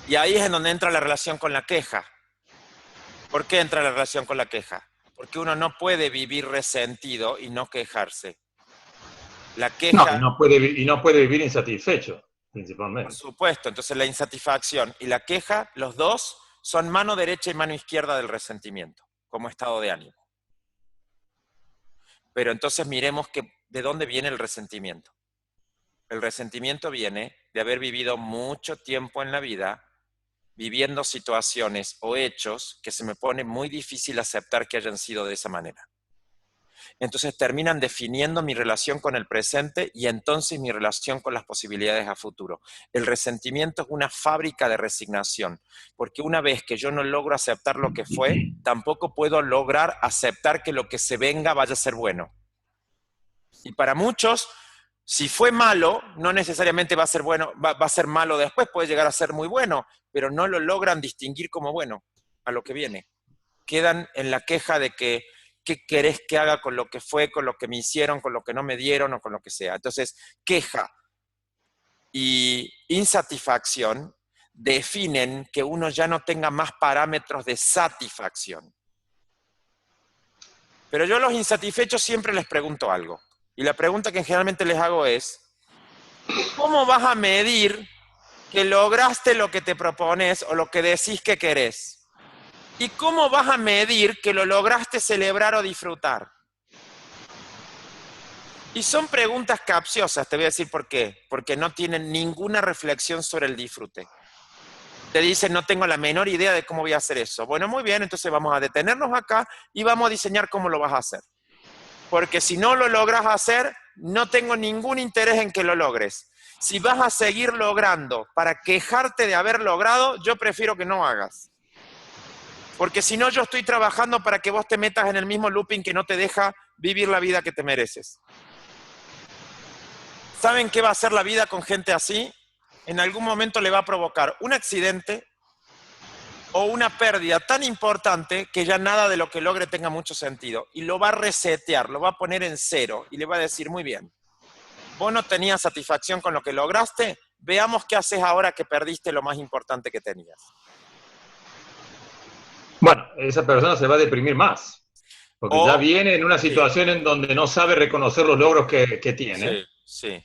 Y ahí es en donde entra la relación con la queja. ¿Por qué entra la relación con la queja? Porque uno no puede vivir resentido y no quejarse. La queja... No, y no puede vivir insatisfecho, principalmente. Por supuesto, entonces la insatisfacción y la queja, los dos, son mano derecha y mano izquierda del resentimiento, como estado de ánimo. Pero entonces miremos de dónde viene el resentimiento. El resentimiento viene de haber vivido mucho tiempo en la vida viviendo situaciones o hechos que se me pone muy difícil aceptar que hayan sido de esa manera. Entonces terminan definiendo mi relación con el presente y entonces mi relación con las posibilidades a futuro. El resentimiento es una fábrica de resignación, porque una vez que yo no logro aceptar lo que fue, tampoco puedo lograr aceptar que lo que se venga vaya a ser bueno. Y para muchos, si fue malo, no necesariamente va a ser bueno, va a ser malo después, puede llegar a ser muy bueno, pero no lo logran distinguir como bueno a lo que viene. Quedan en la queja de que ¿qué querés que haga con lo que fue, con lo que me hicieron, con lo que no me dieron o con lo que sea? Entonces, queja y insatisfacción definen que uno ya no tenga más parámetros de satisfacción. Pero yo a los insatisfechos siempre les pregunto algo. Y la pregunta que generalmente les hago es, ¿cómo vas a medir que lograste lo que te propones o lo que decís que querés? ¿Y cómo vas a medir que lo lograste celebrar o disfrutar? Y son preguntas capciosas, te voy a decir por qué. Porque no tienen ninguna reflexión sobre el disfrute. Te dicen, no tengo la menor idea de cómo voy a hacer eso. Bueno, muy bien, entonces vamos a detenernos acá y vamos a diseñar cómo lo vas a hacer. Porque si no lo logras hacer, no tengo ningún interés en que lo logres. Si vas a seguir logrando para quejarte de haber logrado, yo prefiero que no hagas. Porque si no, yo estoy trabajando para que vos te metas en el mismo looping que no te deja vivir la vida que te mereces. ¿Saben qué va a hacer la vida con gente así? En algún momento le va a provocar un accidente o una pérdida tan importante que ya nada de lo que logre tenga mucho sentido. Y lo va a resetear, lo va a poner en cero y le va a decir, muy bien, vos no tenías satisfacción con lo que lograste, veamos qué haces ahora que perdiste lo más importante que tenías. Bueno, esa persona se va a deprimir más, porque ya viene en una situación en donde no sabe reconocer los logros que tiene. Sí.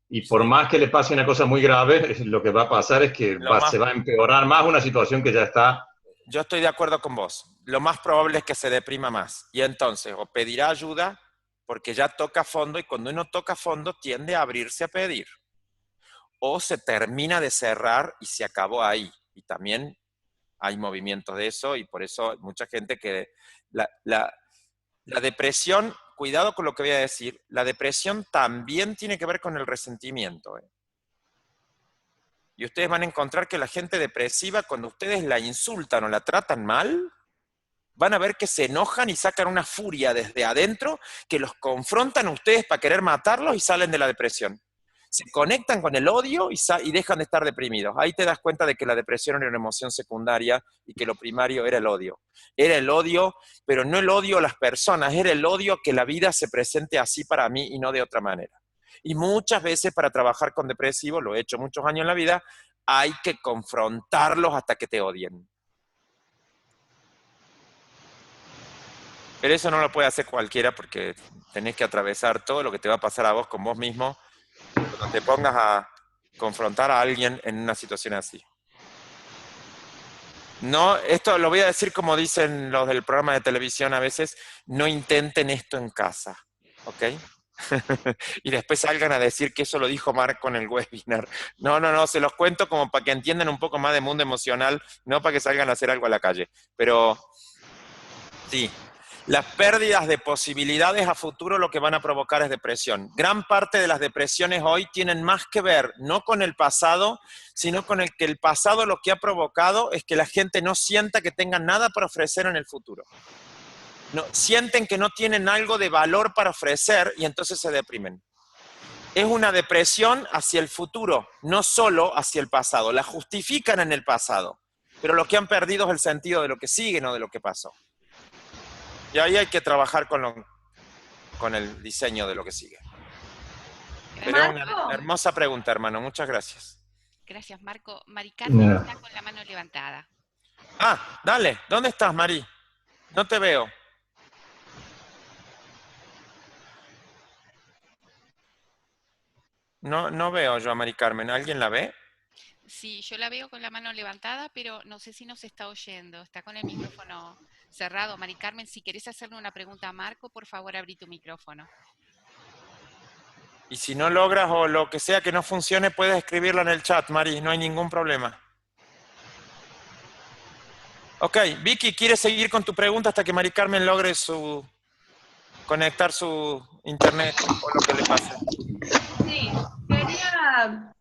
Y por más que le pase una cosa muy grave, lo que va a pasar es que se va a empeorar más una situación que ya está. Yo estoy de acuerdo con vos. Lo más probable es que se deprima más. Y entonces, o pedirá ayuda, porque ya toca fondo, y cuando uno toca fondo tiende a abrirse a pedir. O se termina de cerrar y se acabó ahí. Y también hay movimientos de eso, y por eso hay mucha gente que... La depresión, cuidado con lo que voy a decir, la depresión también tiene que ver con el resentimiento. Y ustedes van a encontrar que la gente depresiva, cuando ustedes la insultan o la tratan mal, van a ver que se enojan y sacan una furia desde adentro que los confrontan a ustedes para querer matarlos y salen de la depresión. Se conectan con el odio y dejan de estar deprimidos. Ahí te das cuenta de que la depresión era una emoción secundaria y que lo primario era el odio. Era el odio, pero no el odio a las personas, era el odio que la vida se presente así para mí y no de otra manera. Y muchas veces para trabajar con depresivos, lo he hecho muchos años en la vida, hay que confrontarlos hasta que te odien. Pero eso no lo puede hacer cualquiera porque tenés que atravesar todo lo que te va a pasar a vos con vos mismo cuando te pongas a confrontar a alguien en una situación así. No, esto lo voy a decir como dicen los del programa de televisión a veces, no intenten esto en casa, ¿ok? Y después salgan a decir que eso lo dijo Marco en el webinar. No, se los cuento como para que entiendan un poco más de mundo emocional, no para que salgan a hacer algo a la calle. Pero sí, las pérdidas de posibilidades a futuro lo que van a provocar es depresión. Gran parte de las depresiones hoy tienen más que ver, no con el pasado, sino con el que el pasado lo que ha provocado es que la gente no sienta que tenga nada para ofrecer en el futuro. No, sienten que no tienen algo de valor para ofrecer y entonces se deprimen. Es una depresión hacia el futuro, no solo hacia el pasado. La justifican en el pasado, pero lo que han perdido es el sentido de lo que sigue, no de lo que pasó. Y ahí hay que trabajar con el diseño de lo que sigue. Pero es una hermosa pregunta, hermano. Muchas gracias. Gracias, Marco. Mari Carmen está con la mano levantada. Ah, dale. ¿Dónde estás, Mari? No te veo. No veo yo a Mari Carmen. ¿Alguien la ve? Sí, yo la veo con la mano levantada, pero no sé si nos está oyendo. Está con el micrófono cerrado. Mari Carmen, si querés hacerle una pregunta a Marco, por favor, abrí tu micrófono. Y si no logras o lo que sea que no funcione, puedes escribirla en el chat, Mari. No hay ningún problema. Ok, Vicky, ¿quieres seguir con tu pregunta hasta que Mari Carmen logre conectar su internet o lo que le pase? Sí, quería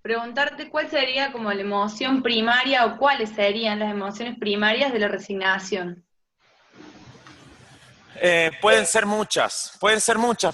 preguntarte cuál sería como la emoción primaria o cuáles serían las emociones primarias de la resignación. Pueden ser muchas,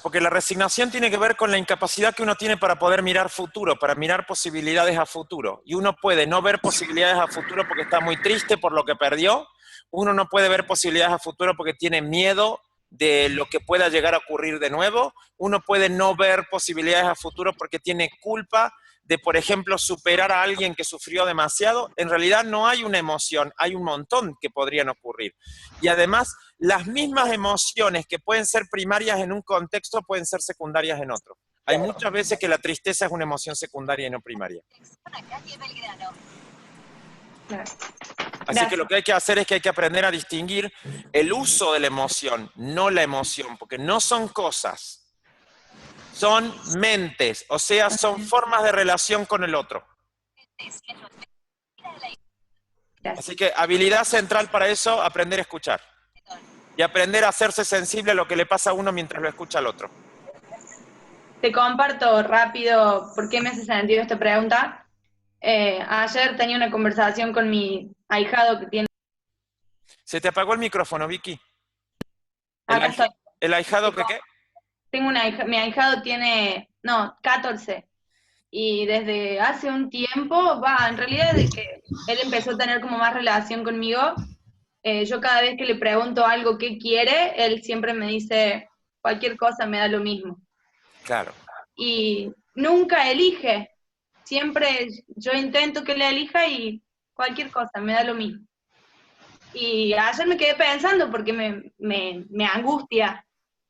porque la resignación tiene que ver con la incapacidad que uno tiene para poder mirar futuro, para mirar posibilidades a futuro. Y uno puede no ver posibilidades a futuro porque está muy triste por lo que perdió, uno no puede ver posibilidades a futuro porque tiene miedo de lo que pueda llegar a ocurrir de nuevo, uno puede no ver posibilidades a futuro porque tiene culpa de, por ejemplo, superar a alguien que sufrió demasiado. En realidad no hay una emoción, hay un montón que podrían ocurrir. Y además, las mismas emociones que pueden ser primarias en un contexto pueden ser secundarias en otro. Hay muchas veces que la tristeza es una emoción secundaria y no primaria. Así que lo que hay que hacer es que hay que aprender a distinguir el uso de la emoción, no la emoción, porque no son cosas. Son mentes, o sea, son formas de relación con el otro. Así que habilidad central para eso, aprender a escuchar. Y aprender a hacerse sensible a lo que le pasa a uno mientras lo escucha al otro. Te comparto rápido por qué me hace sentido esta pregunta. Ayer tenía una conversación con mi ahijado que tiene... Se te apagó el micrófono, Vicky. Acá estoy. ¿El ahijado que qué? Tengo mi ahijado tiene, 14. Y desde hace un tiempo, en realidad desde que él empezó a tener como más relación conmigo, yo cada vez que le pregunto algo que quiere, él siempre me dice, cualquier cosa me da lo mismo. Claro. Y nunca elige. Siempre yo intento que le elija y cualquier cosa me da lo mismo. Y ayer me quedé pensando porque me angustia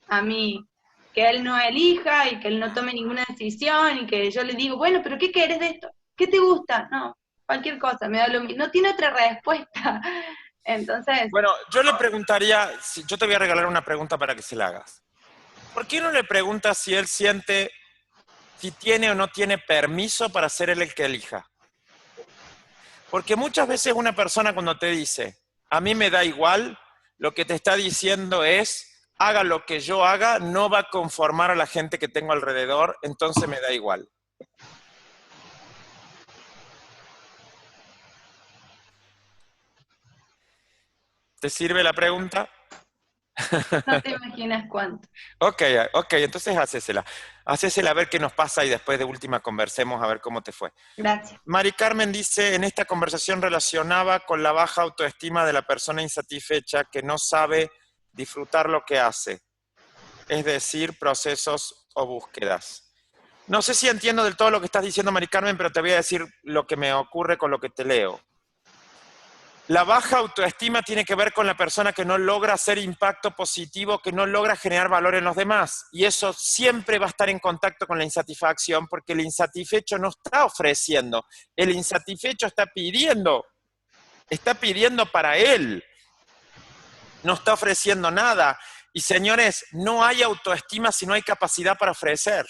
a mí que él no elija y que él no tome ninguna decisión y que yo le digo, bueno, pero ¿qué querés de esto? ¿Qué te gusta? No, cualquier cosa, me da lo mismo. No tiene otra respuesta. Entonces... Bueno, yo le preguntaría, yo te voy a regalar una pregunta para que se la hagas. ¿Por qué no le preguntas si él siente, si tiene o no tiene permiso para ser él el que elija? Porque muchas veces una persona cuando te dice, a mí me da igual, lo que te está diciendo es, haga lo que yo haga, no va a conformar a la gente que tengo alrededor, entonces me da igual. ¿Te sirve la pregunta? No te imaginas cuánto. Ok, entonces hácesela. Hácesela a ver qué nos pasa y después de última conversemos a ver cómo te fue. Gracias. Mari Carmen dice, en esta conversación relacionaba con la baja autoestima de la persona insatisfecha que no sabe disfrutar lo que hace, es decir, procesos o búsquedas. No sé si entiendo del todo lo que estás diciendo, Mari Carmen, pero te voy a decir lo que me ocurre con lo que te leo. La baja autoestima tiene que ver con la persona que no logra hacer impacto positivo, que no logra generar valor en los demás. Y eso siempre va a estar en contacto con la insatisfacción, porque el insatisfecho no está ofreciendo, el insatisfecho está pidiendo para él. No está ofreciendo nada. Y señores, no hay autoestima si no hay capacidad para ofrecer.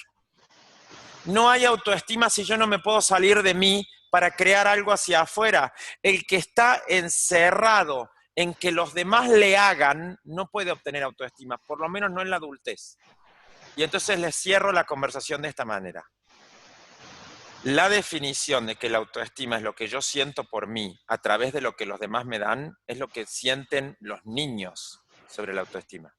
No hay autoestima si yo no me puedo salir de mí para crear algo hacia afuera. El que está encerrado en que los demás le hagan, no puede obtener autoestima, por lo menos no en la adultez. Y entonces les cierro la conversación de esta manera. La definición de que la autoestima es lo que yo siento por mí a través de lo que los demás me dan, es lo que sienten los niños. sobre la autoestima.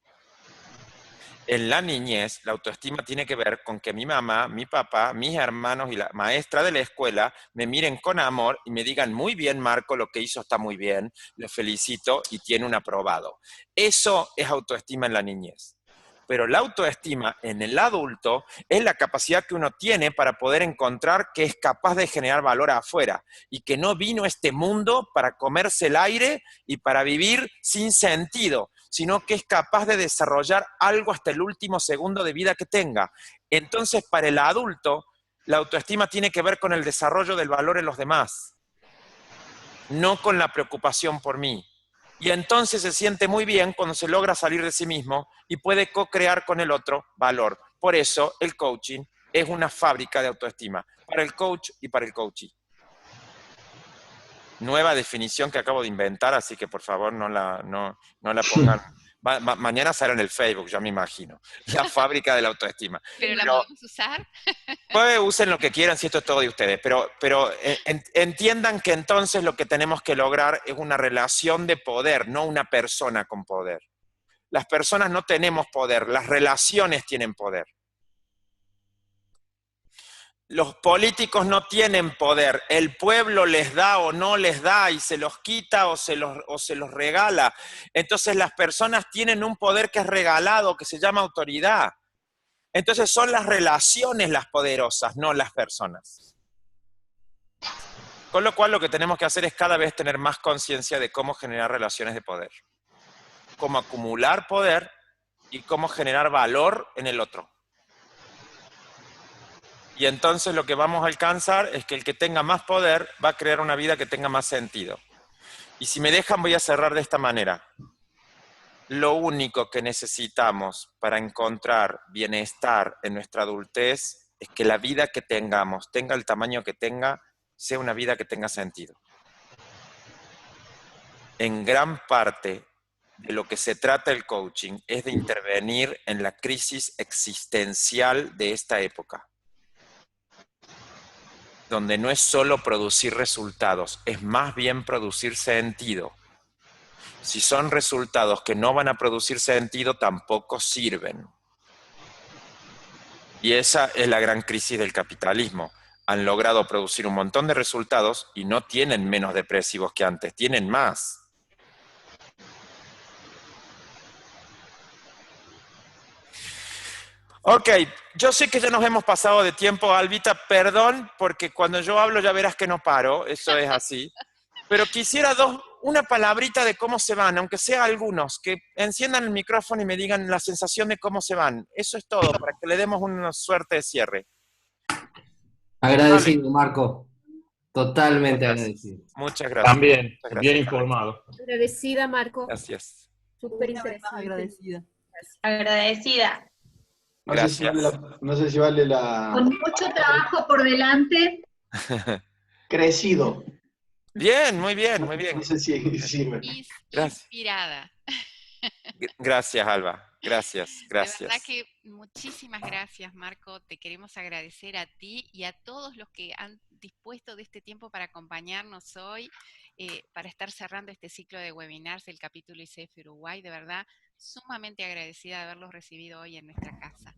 En la niñez, la autoestima tiene que ver con que mi mamá, mi papá, mis hermanos y la maestra de la escuela me miren con amor y me digan, muy bien, Marco, lo que hizo está muy bien, le felicito y tiene un aprobado. Eso es autoestima en la niñez. Pero la autoestima en el adulto es la capacidad que uno tiene para poder encontrar que es capaz de generar valor afuera y que no vino a este mundo para comerse el aire y para vivir sin sentido, sino que es capaz de desarrollar algo hasta el último segundo de vida que tenga. Entonces, para el adulto, la autoestima tiene que ver con el desarrollo del valor en los demás, no con la preocupación por mí. Y entonces se siente muy bien cuando se logra salir de sí mismo y puede co-crear con el otro valor. Por eso el coaching es una fábrica de autoestima, para el coach y para el coachee. Nueva definición que acabo de inventar, así que por favor no la pongan. Mañana sale en el Facebook, ya me imagino. La fábrica de la autoestima. ¿Pero la podemos usar? Pues usen lo que quieran, si esto es todo de ustedes, pero entiendan que entonces lo que tenemos que lograr es una relación de poder, no una persona con poder. Las personas no tenemos poder, las relaciones tienen poder. Los políticos no tienen poder, el pueblo les da o no les da y se los quita o se los regala. Entonces las personas tienen un poder que es regalado, que se llama autoridad. Entonces son las relaciones las poderosas, no las personas. Con lo cual lo que tenemos que hacer es cada vez tener más conciencia de cómo generar relaciones de poder. Cómo acumular poder y cómo generar valor en el otro. Y entonces lo que vamos a alcanzar es que el que tenga más poder va a crear una vida que tenga más sentido. Y si me dejan voy a cerrar de esta manera. Lo único que necesitamos para encontrar bienestar en nuestra adultez es que la vida que tengamos, tenga el tamaño que tenga, sea una vida que tenga sentido. En gran parte de lo que se trata el coaching es de intervenir en la crisis existencial de esta época, donde no es solo producir resultados, es más bien producir sentido. Si son resultados que no van a producir sentido, tampoco sirven. Y esa es la gran crisis del capitalismo. Han logrado producir un montón de resultados y no tienen menos depresivos que antes, tienen más. Ok, yo sé que ya nos hemos pasado de tiempo, Albita, perdón, porque cuando yo hablo ya verás que no paro, eso es así. Pero quisiera una palabrita de cómo se van, aunque sea algunos, que enciendan el micrófono y me digan la sensación de cómo se van. Eso es todo, para que le demos una suerte de cierre. Agradecido, Marco. Totalmente agradecido. Muchas gracias. También, muchas gracias. bien informado. Agradecida, Marco. Gracias. Súper interesante. Agradecida. Agradecida. Gracias. No sé si vale la... Con mucho trabajo por delante. Crecido. Bien, muy bien, muy bien. No sé si sirve. Gracias. Inspirada. Gracias, Alba. Gracias, gracias. De verdad que muchísimas gracias, Marco. Te queremos agradecer a ti y a todos los que han dispuesto de este tiempo para acompañarnos hoy, para estar cerrando este ciclo de webinars del capítulo ICF Uruguay. De verdad, sumamente agradecida de haberlos recibido hoy en nuestra casa.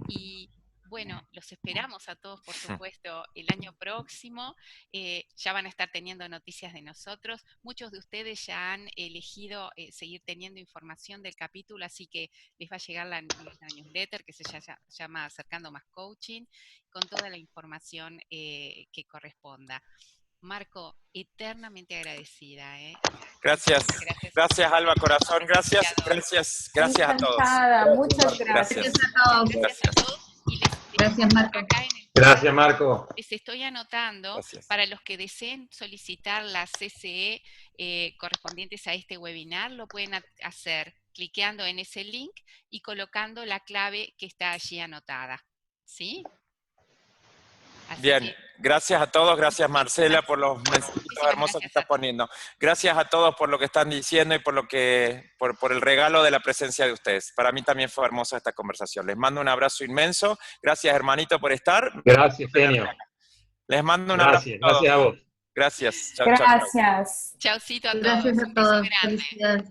Y bueno, los esperamos a todos, por supuesto, el año próximo. Ya van a estar teniendo noticias de nosotros. Muchos de ustedes ya han elegido seguir teniendo información del capítulo, así que les va a llegar la newsletter que se llama Acercando Más Coaching, con toda la información que corresponda. Marco, eternamente agradecida. Gracias. Gracias, Alba, corazón. Gracias a todos. Muchas gracias. Gracias a todos. Gracias, Marco. Gracias, Marco. Les estoy anotando para los que deseen solicitar las CCE correspondientes a este webinar, lo pueden hacer cliqueando en ese link y colocando la clave que está allí anotada. ¿Sí? Así bien, gracias a todos, gracias Marcela por los mensajes hermosos que estás poniendo. Gracias a todos por lo que están diciendo y por el regalo de la presencia de ustedes. Para mí también fue hermosa esta conversación. Les mando un abrazo inmenso. Gracias, hermanito, por estar. Gracias, genio. Les mando un abrazo a todos. Gracias a vos. Gracias. Gracias. Chaucito a todos. Gracias a todos. Felicidades.